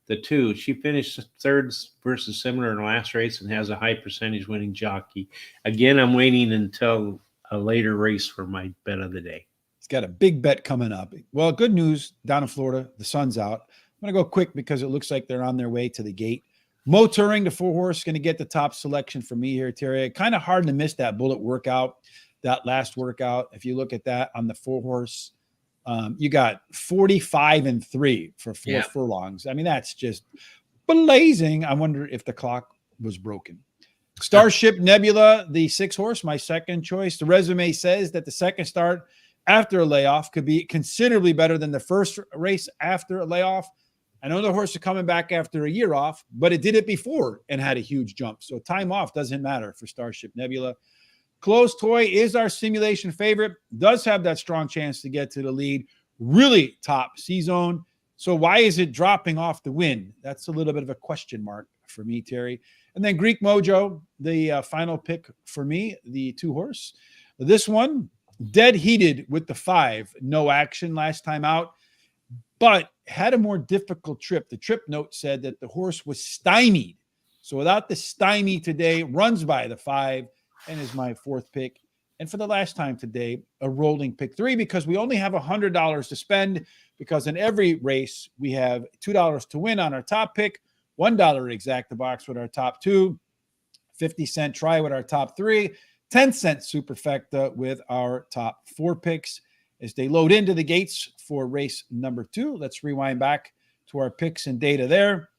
the 2. She finished third versus similar in the last race and has a high percentage winning jockey. Again, I'm waiting until a later race for my bet of the day. He's got a big bet coming up. Well, good news down in Florida. The sun's out. I'm going to go quick because it looks like they're on their way to the gate. Mo Turing, the 4-horse, going to get the top selection for me here, Terry. Kind of hard to miss that bullet workout, that last workout. If you look at that on the 4-horse, you got 45-3 for 4 furlongs. I mean, that's just blazing. I wonder if the clock was broken. Starship Nebula, the 6-horse, my second choice. The resume says that the second start after a layoff could be considerably better than the first race after a layoff. I know the horse is coming back after a year off, but it did it before and had a huge jump. So time off doesn't matter for Starship Nebula. Closed Toy is our simulation favorite. Does have that strong chance to get to the lead. Really top C-zone. So why is it dropping off the win? That's a little bit of a question mark for me, Terry. And then Greek Mojo, the final pick for me, the 2-horse. This one, dead heated with the 5. No action last time out, but had a more difficult trip. The trip note said that the horse was stymied. So without the stymie today, runs by the 5 and is my 4th pick. And for the last time today, a rolling pick 3 because we only have $100 to spend because in every race we have $2 to win on our top pick, $1 exact the box with our top 2, 50-cent try with our top 3, 10-cent superfecta with our top 4 picks. As they load into the gates for race number 2, let's rewind back to our picks and data there.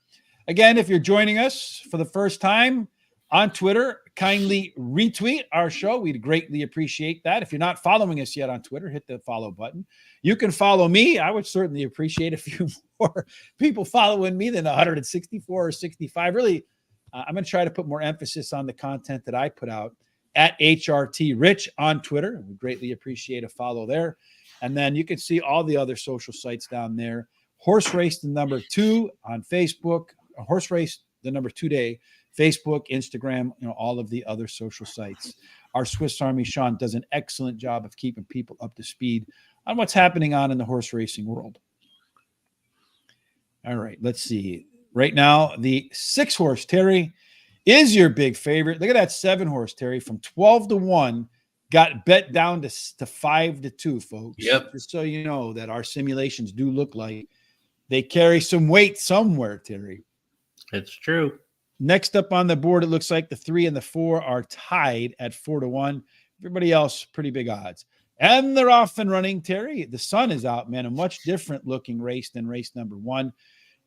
Again, if you're joining us for the first time on Twitter, kindly retweet our show. We'd greatly appreciate that. If you're not following us yet on Twitter, hit the follow button. You can follow me. I would certainly appreciate a few more people following me than 164 or 65. Really, I'm going to try to put more emphasis on the content that I put out at HRT Rich on Twitter. We greatly appreciate a follow there. And then you can see all the other social sites down there. Horse Race, the number 2 on Facebook. Horse Race, the number 2 day. Facebook, Instagram, all of the other social sites. Our Swiss Army Sean does an excellent job of keeping people up to speed on what's happening on in the horse racing world. All right, let's see. Right now, the 6-horse, Terry, is your big favorite. Look at that 7-horse, Terry, from 12-1, got bet down to 5-2, folks. Yep. Just so you know that our simulations do look like they carry some weight somewhere, Terry. It's true. Next up on the board, it looks like the 3 and the 4 are tied at 4-1. Everybody else, pretty big odds. And they're off and running, Terry. The sun is out, man. A much different looking race than race number 1.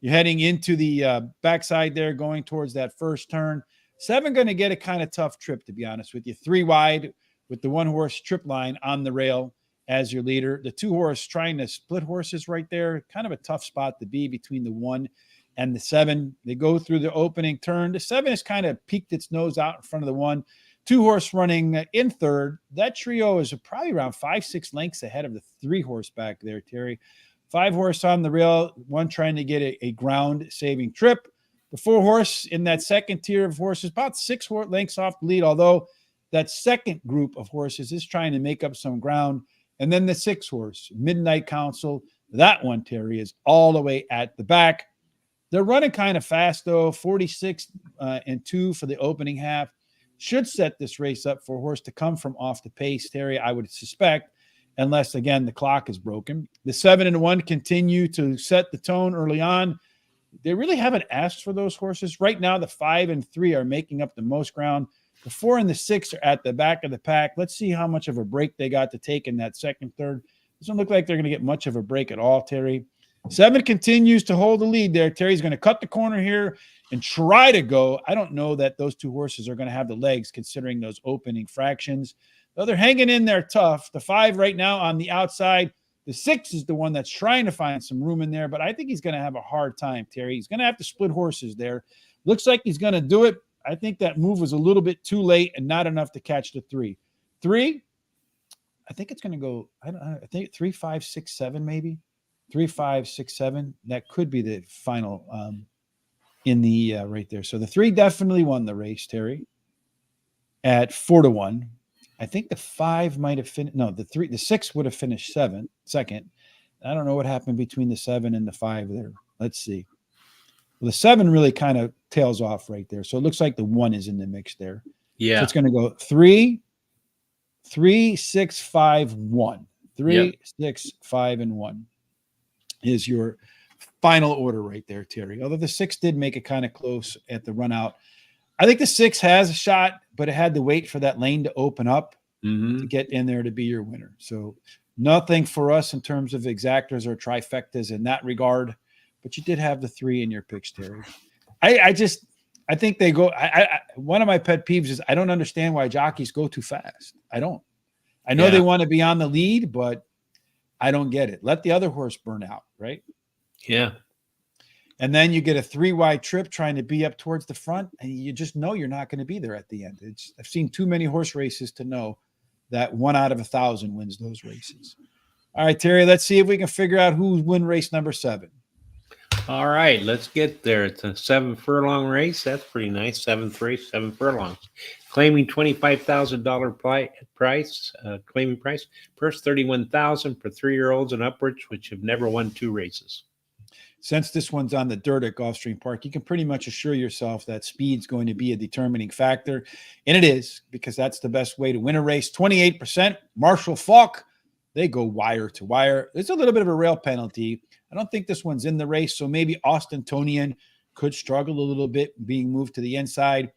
You're heading into the backside there, going towards that first turn. 7 going to get a kind of tough trip, to be honest with you. 3 wide with the 1-horse trip line on the rail as your leader. The 2-horse trying to split horses right there. Kind of a tough spot to be between the 1 and the 7. They go through the opening turn. The 7 has kind of peeked its nose out in front of the 1. 2-horse running in third. That trio is probably around 5-6 lengths ahead of the 3-horse back there, Terry. 5-horse on the rail, 1 trying to get a ground-saving trip. The 4-horse in that second tier of horses, about 6 lengths off the lead, although that second group of horses is trying to make up some ground. And then the 6-horse, Midnight Council, that one, Terry, is all the way at the back. They're running kind of fast, though, 46-2 for the opening half. Should set this race up for a horse to come from off the pace, Terry, I would suspect, unless, again, the clock is broken. The 7 and 1 continue to set the tone early on. They really haven't asked for those horses. Right now, the 5 and 3 are making up the most ground. The 4 and the 6 are at the back of the pack. Let's see how much of a break they got to take in that second, third. Doesn't look like they're going to get much of a break at all, Terry. 7 continues to hold the lead there. Terry's going to cut the corner here and try to go. I don't know that those 2 horses are going to have the legs considering those opening fractions. Though they're hanging in there tough. The 5 right now on the outside. The 6 is the one that's trying to find some room in there, but I think he's going to have a hard time, Terry. He's going to have to split horses there. Looks like he's going to do it. I think that move was a little bit too late and not enough to catch the 3. 3, I think it's going to go, I think 3, 5, 6, 7 maybe. 3, 5, 6, 7. That could be the final in the right there. So the 3 definitely won the race, Terry, at 4-1. I think the 5 might have finished. No, the 6 would have finished second. I don't know what happened between the 7 and the 5 there. Let's see. Well, the 7 really kind of tails off right there. So it looks like the 1 is in the mix there. Yeah. So it's going to go 3, 3, 6, 5, 1. 3, Yep. 6, 5, and 1 is your final order right there, Terry. Although the 6 did make it kind of close at the run out. I think the 6 has a shot, but it had to wait for that lane to open up to get in there to be your winner. So nothing for us in terms of exactors or trifectas in that regard, but you did have the 3 in your picks, Terry. I think they go. One of my pet peeves is I don't understand why jockeys go too fast. I don't. I know they want to be on the lead, but I don't get it. Let the other horse burn out, right? Yeah. And then you get a 3-wide trip trying to be up towards the front, and you just know you're not going to be there at the end. I've seen too many horse races to know that 1 out of 1,000 wins those races. All right, Terry, let's see if we can figure out who's win race number 7. All right, let's get there. It's a 7-furlong race. That's pretty nice. 7th race, 7 furlongs. Claiming $25,000 price. Claiming price. Purse $31,000 for 3-year-olds and upwards, which have never won 2 races. Since this one's on the dirt at Gulfstream Park, you can pretty much assure yourself that speed's going to be a determining factor. And it is, because that's the best way to win a race. 28%. Marshall Falk, they go wire to wire. There's a little bit of a rail penalty. I don't think this one's in the race, so maybe Austintonian could struggle a little bit being moved to the inside.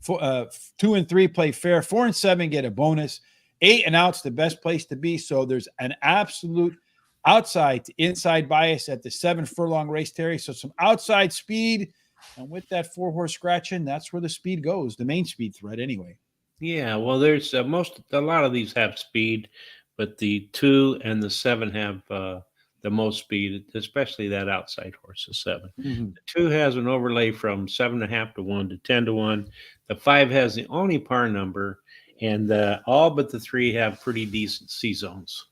2 and 3 play fair. 4 and 7 get a bonus. 8 and out's the best place to be. So there's an absolute outside to inside bias at the 7-furlong race, Terry. So some outside speed. And with that 4-horse scratching, that's where the speed goes, the main speed threat anyway. Yeah, well, there's a lot of these have speed, but the 2 and the 7 have the most speed, especially that outside horse, the 7. The 2 has an overlay from 7.5 to 1 to 10 to 1. The 5 has the only par number, and all but the 3 have pretty decent C zones.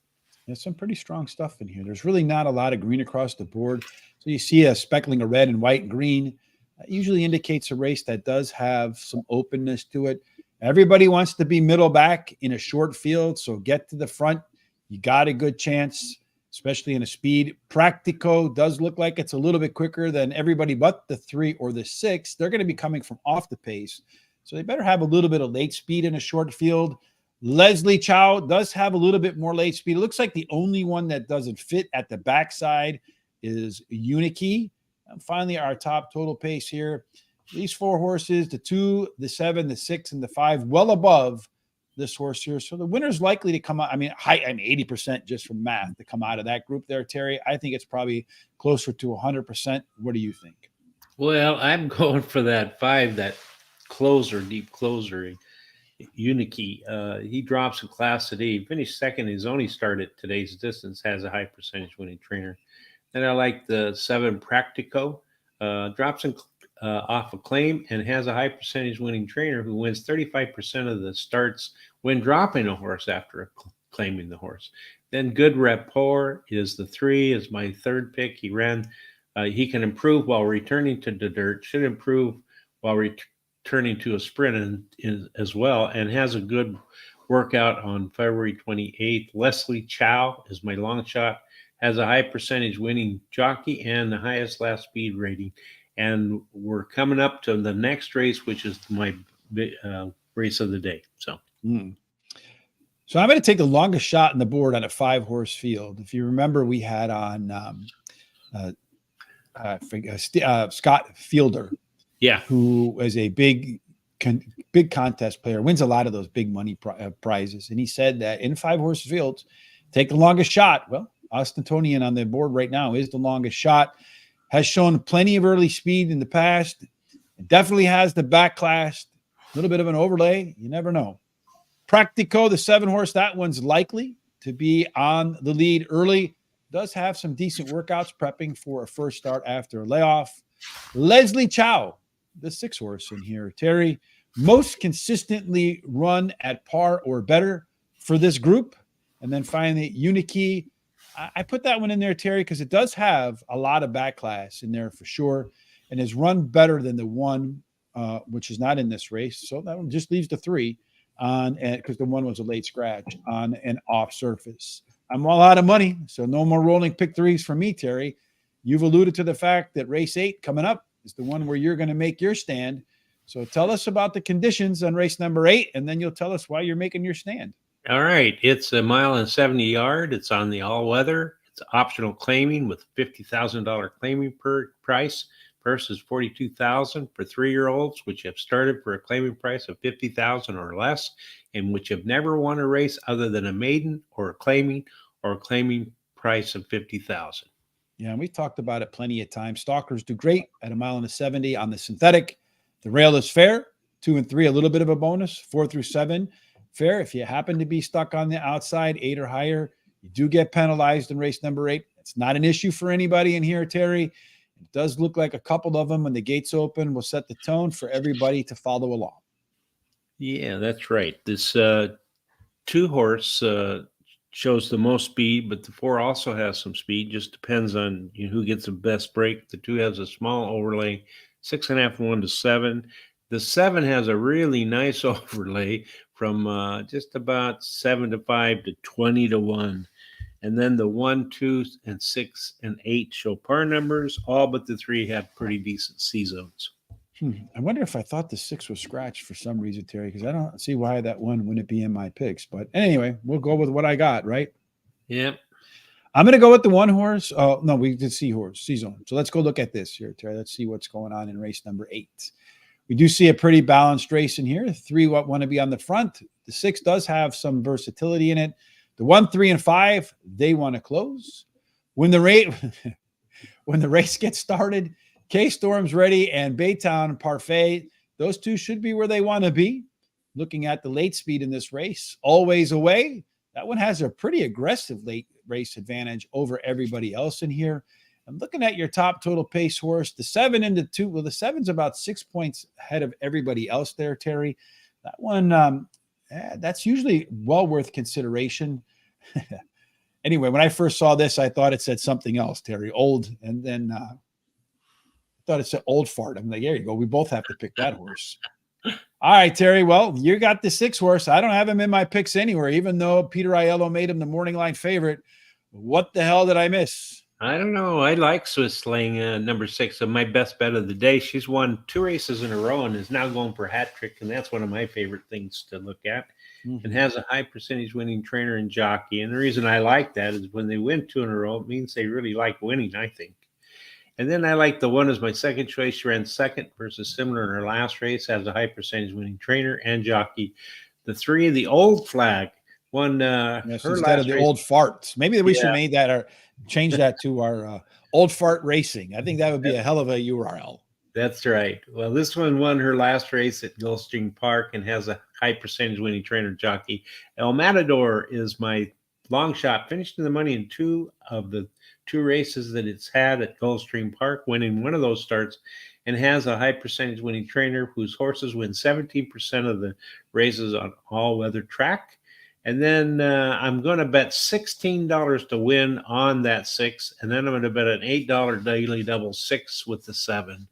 There's some pretty strong stuff in here. There's really not a lot of green across the board. So you see a speckling of red and white and green. That usually indicates a race that does have some openness to it. Everybody wants to be middle back in a short field, so get to the front. You got a good chance, especially in a speed. Practico does look like it's a little bit quicker than everybody but the 3 or the 6. They're going to be coming from off the pace, so they better have a little bit of late speed in a short field. Leslie Chow does have a little bit more late speed. It looks like the only one that doesn't fit at the backside is Unikey. And finally, our top total pace here. These 4 horses, the 2, the 7, the 6, and the 5, well above this horse here. So the winner's likely to come out. 80% just from math to come out of that group there, Terry. I think it's probably closer to 100%. What do you think? Well, I'm going for that 5, that closer, deep closer. Unikey, he drops in Class at E. Finished second. His only start at today's distance, has a high percentage winning trainer. Then I like the 7 Practico, drops in off a claim and has a high percentage winning trainer who wins 35% of the starts when dropping a horse after claiming the horse. Then Good Rapport is the 3, is my 3rd pick. He ran. He can improve while returning to the dirt. Should improve while returning to a sprint as well, and has a good workout on February 28th. Leslie Chow is my long shot. Has a high percentage winning jockey and the highest last speed rating. And we're coming up to the next race, which is my race of the day. So I'm going to take the longest shot in the board on a 5-horse field. If you remember, we had on Scott Fielder, who is a big contest player, wins a lot of those big money prizes. And he said that in 5-horse fields, take the longest shot. Well, Austintonian on the board right now is the longest shot. Has shown plenty of early speed in the past. It definitely has the back class. A little bit of an overlay. You never know. Practico, the 7-horse, that one's likely to be on the lead early. Does have some decent workouts prepping for a first start after a layoff. Leslie Chow, the 6-horse in here. Terry, most consistently run at par or better for this group. And then finally, Unikey. I put that one in there, Terry, because it does have a lot of back class in there for sure, and has run better than the 1, which is not in this race. So that one just leaves the 3 on, because the 1 was a late scratch on an off surface. I'm all out of money, so no more rolling pick 3s for me, Terry. You've alluded to the fact that race 8 coming up is the one where you're going to make your stand. So tell us about the conditions on race number 8, and then you'll tell us why you're making your stand. All right. It's a mile and 70 yard. It's on the all weather. It's optional claiming with $50,000 claiming per price. First is 42,000 for 3-year-olds, which have started for a claiming price of 50,000 or less, and which have never won a race other than a maiden or a claiming price of 50,000. Yeah, and we talked about it plenty of times. Stalkers do great at a mile and a 70 on the synthetic. The rail is fair. 2 and 3, a little bit of a bonus. 4 through 7, fair. If you happen to be stuck on the outside, 8 or higher, you do get penalized in race number 8. It's not an issue for anybody in here, Terry. It does look like a couple of them when the gates open will set the tone for everybody to follow along. Yeah, that's right. This 2-horse shows the most speed, but the 4 also has some speed. Just depends on who gets the best break. The 2 has a small overlay, 6.5 and 1 to 7. The 7 has a really nice overlay from just about 7 to 5 to 20 to 1. And then the 1, 2, and 6 and 8 show par numbers. All but the 3 have pretty decent C zones. I wonder if I thought the 6 was scratched for some reason, Terry, because I don't see why that one wouldn't be in my picks. But anyway, we'll go with what I got, right? Yep. I'm going to go with the 1-horse. Oh, no, we did C zone. So let's go look at this here, Terry. Let's see what's going on in race number 8. We do see a pretty balanced race in here. 3 want to be on the front. The 6 does have some versatility in it. The 1, 3, and 5, they want to close. When the race gets started, K-Storm's ready and Baytown Parfait, those 2 should be where they want to be. Looking at the late speed in this race, Always Away. That one has a pretty aggressive late race advantage over everybody else in here. And looking at your top total pace horse, the 7 and the 2, well, the 7's about 6 points ahead of everybody else there, Terry. That one, that's usually well worth consideration. Anyway, when I first saw this, I thought it said something else, Terry, old, and then I thought it said old fart. I'm like, there you go. We both have to pick that horse. All right, Terry. Well, you got the 6 horse. I don't have him in my picks anywhere, even though Peter Aiello made him the morning line favorite. What the hell did I miss? I don't know. I like Swiss Sling, number 6, my best bet of the day. She's won 2 races in a row and is now going for a hat trick, and that's one of my favorite things to look at. And has a high percentage winning trainer and jockey. And the reason I like that is when they win 2 in a row, it means they really like winning, I think. And then I like the 1 as my second choice. She ran second versus similar in her last race, has a high percentage winning trainer and jockey. The 3, the Old Flag, won yes, instead of the race. Old farts. Maybe we should make that or change that to our Old Fart Racing. I think that would be a hell of a URL. That's right. Well, this one won her last race at Gulfstream Park and has a high percentage winning trainer jockey. El Matador is my long shot, finished in the money in 2 of the 2 races that it's had at Gulfstream Park, winning one of those starts, and has a high percentage winning trainer whose horses win 17% of the races on all-weather track. And then I'm going to bet $16 to win on that 6, and then I'm going to bet an $8 daily double 6 with the 7.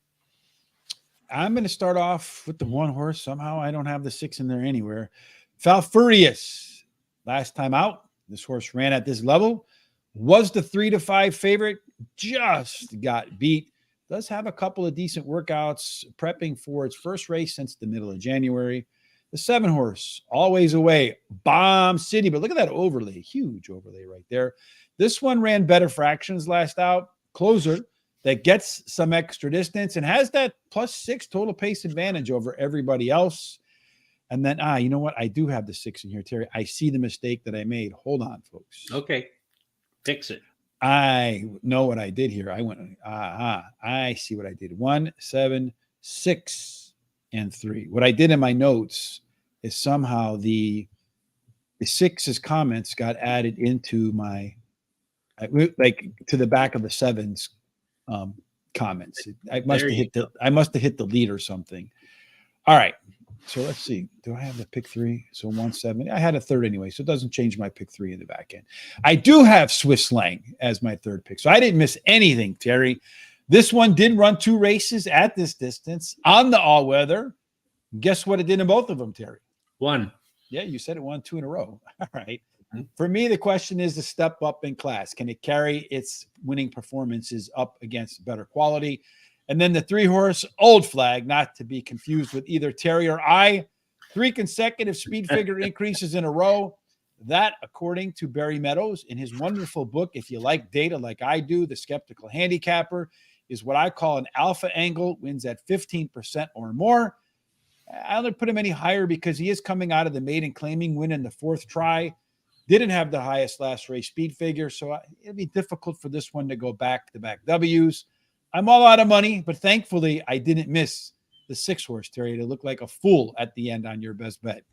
I'm going to start off with the 1 horse. Somehow I don't have the 6 in there anywhere. Falfurious. Last time out, this horse ran at this level. Was the 3 to 5 favorite. Just got beat. Does have a couple of decent workouts prepping for its first race since the middle of January. The 7 horse, Always Away, Bomb City. But look at that overlay. Huge overlay right there. This one ran better fractions last out. Closer that gets some extra distance and has that +6 total pace advantage over everybody else. And then, you know what? I do have the 6 in here, Terry. I see the mistake that I made. Hold on, folks. Okay. Fix it. I know what I did here. I went, I see what I did. 1, 7, 6, and 3. What I did in my notes is somehow the 6's comments got added into my, like to the back of the 7's comments. I must have hit delete or something. All right. So let's see. Do I have the pick 3? So 1, 7. I had a 3rd anyway, so it doesn't change my pick 3 in the back end. I do have Swiss Slang as my 3rd pick, so I didn't miss anything, Terry. This one did run 2 races at this distance on the all-weather. Guess what it did in both of them, Terry? 1. Yeah, you said it won 2 in a row. All right. For me, the question is to step up in class. Can it carry its winning performances up against better quality? And then the 3 horse Old Flag, not to be confused with either Terry or I. 3 consecutive speed figure increases in a row. That, according to Barry Meadows in his wonderful book, If You Like Data Like I Do, The Skeptical Handicapper, is what I call an alpha angle, wins at 15% or more. I don't put him any higher because he is coming out of the maiden claiming win in the fourth try. Didn't have the highest last race speed figure, so it'll be difficult for this one to go back-to-back W's. I'm all out of money, but thankfully I didn't miss the 6-horse, Terry, to look like a fool at the end on your best bet.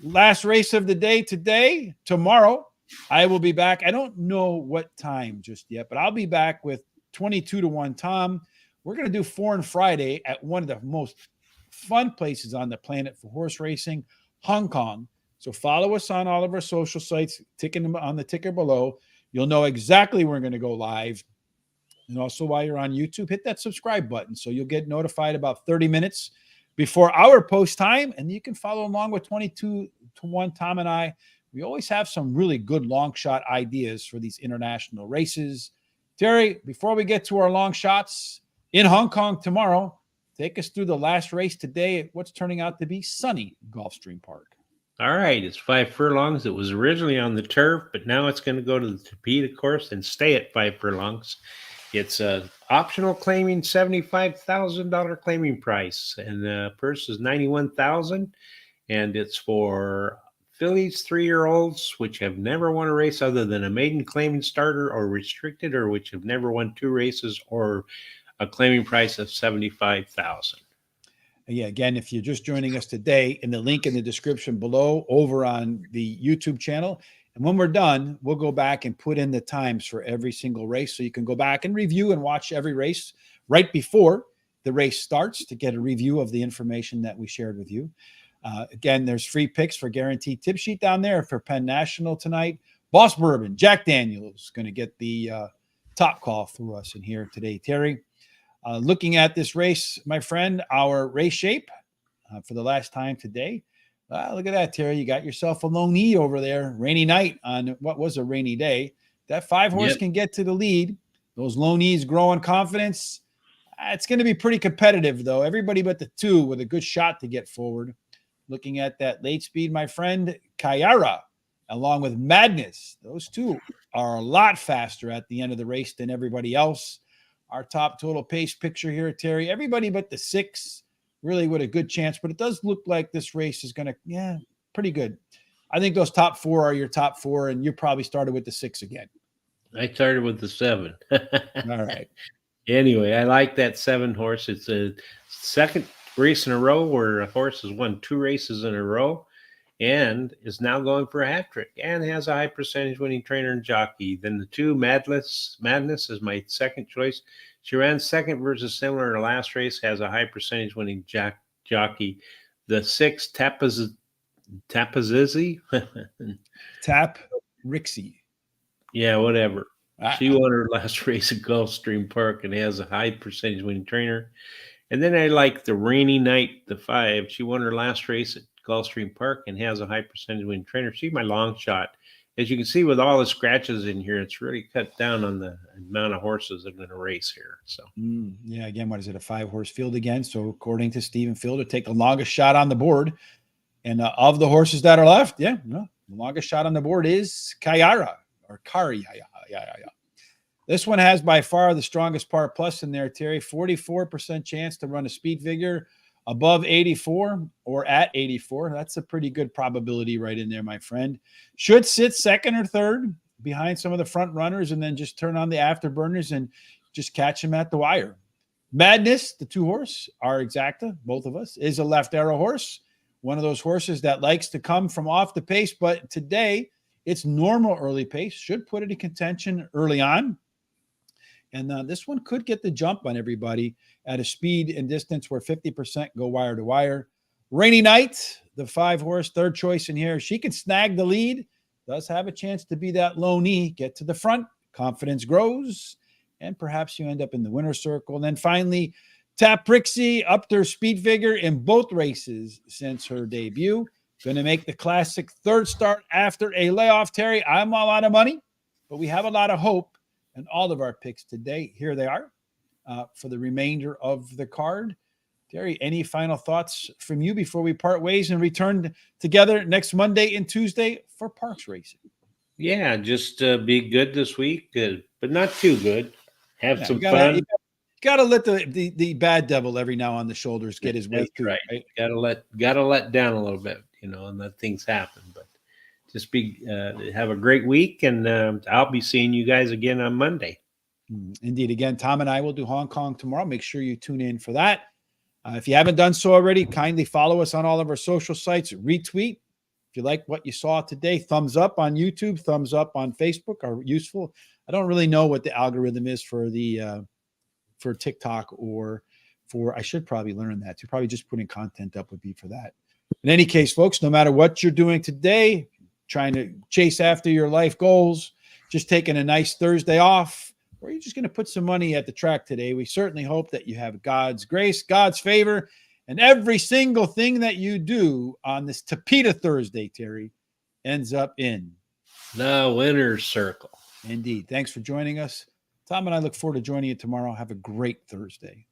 Last race of the day today. Tomorrow, I will be back. I don't know what time just yet, but I'll be back with 22-1 Tom. We're going to do Foreign Friday at one of the most fun places on the planet for horse racing, Hong Kong. So follow us on all of our social sites, ticking them on the ticker below. You'll know exactly when we're going to go live. And also, while you're on YouTube, hit that subscribe button so you'll get notified about 30 minutes before our post time. And you can follow along with 22-1 Tom and I. We always have some really good long shot ideas for these international races. Terry, before we get to our long shots in Hong Kong tomorrow, take us through the last race today at what's turning out to be sunny Gulfstream Park. All right, it's 5 furlongs. It was originally on the turf, but now it's going to go to the Tapeta course and stay at 5 furlongs. It's a optional claiming $75,000 claiming price, and the purse is $91,000, and it's for fillies 3-year-olds which have never won a race other than a maiden claiming starter or restricted, or which have never won 2 races, or a claiming price of $75,000. Yeah, again, if you're just joining us today, in the link in the description below over on the YouTube channel. And when we're done, we'll go back and put in the times for every single race. So you can go back and review and watch every race right before the race starts to get a review of the information that we shared with you. Again, there's free picks for Guaranteed Tip Sheet down there for Penn National tonight. Boss Bourbon, Jack Daniels, going to get the top call through us in here today, Terry. Looking at this race, my friend, our race shape for the last time today. Look at that, Terry. You got yourself a Lone E over there. Rainy night on what was a rainy day. That 5-horse can get to the lead. Those Lone E's growing confidence. It's going to be pretty competitive, though. Everybody but the 2 with a good shot to get forward. Looking at that late speed, my friend, Kayara, along with Madness. Those 2 are a lot faster at the end of the race than everybody else. Our top total pace picture here, Terry. Everybody but the 6 really with a good chance, but it does look like this race is going to, pretty good. I think those top 4 are your top 4, and you probably started with the 6 again. I started with the 7. All right. Anyway, I like that 7-horse. It's a second race in a row where a horse has won 2 races in a row and is now going for a hat trick and has a high percentage winning trainer and jockey. Then the 2, Madness is my second choice. She ran second versus similar in her last race, has a high percentage winning jockey. The 6, Tapazizzi. Tap Rixie. Yeah, whatever. She won her last race at Gulfstream Park and has a high percentage winning trainer. And then I like the Rainy Night, the 5. She won her last race at Gulfstream Park and has a high percentage winning trainer. She's my long shot. As you can see, with all the scratches in here, it's really cut down on the amount of horses that are in a race here. So, yeah, again, what is it, a 5-horse field again? So, according to Stephen Fielder, take the longest shot on the board. And of the horses that are left, the longest shot on the board is Kayara or Kari. This one has by far the strongest par plus in there, Terry. 44% chance to run a speed figure above 84 or at 84. That's a pretty good probability right in there, my friend. Should sit second or third behind some of the front runners and then just turn on the afterburners and just catch them at the wire. Madness, the 2-horse, our exacta, both of us, is a left arrow horse. One of those horses that likes to come from off the pace, but today it's normal early pace. Should put it in contention early on. And this one could get the jump on everybody at a speed and distance where 50% go wire to wire. Rainy Night, the 5-horse, third choice in here. She can snag the lead. Does have a chance to be that Lone E. Get to the front. Confidence grows. And perhaps you end up in the winner's circle. And then finally, Tap Rixie upped her speed figure in both races since her debut. Going to make the classic third start after a layoff, Terry. I'm all out of money, but we have a lot of hope. And all of our picks today, here they are for the remainder of the card. Terry, any final thoughts from you before we part ways and return together next Monday and Tuesday for Parks Racing? Yeah, just be good this week, but not too good. Have some fun. You gotta let the bad devil every now on the shoulders get his way That's through. right. Gotta let down a little bit, and let things happen. But just have a great week, and I'll be seeing you guys again on Monday. Indeed. Again, Tom and I will do Hong Kong tomorrow. Make sure you tune in for that. If you haven't done so already, kindly follow us on all of our social sites. Retweet. If you like what you saw today, thumbs up on YouTube, thumbs up on Facebook are useful. I don't really know what the algorithm is for for TikTok or I should probably learn that. To probably just putting content up would be for that. In any case, folks, no matter what you're doing today, trying to chase after your life goals, just taking a nice Thursday off, or you're just going to put some money at the track today, we certainly hope that you have God's grace, God's favor, and every single thing that you do on this Tapita Thursday, Terry, ends up in the winner's circle. Indeed. Thanks for joining us. Tom and I look forward to joining you tomorrow. Have a great Thursday.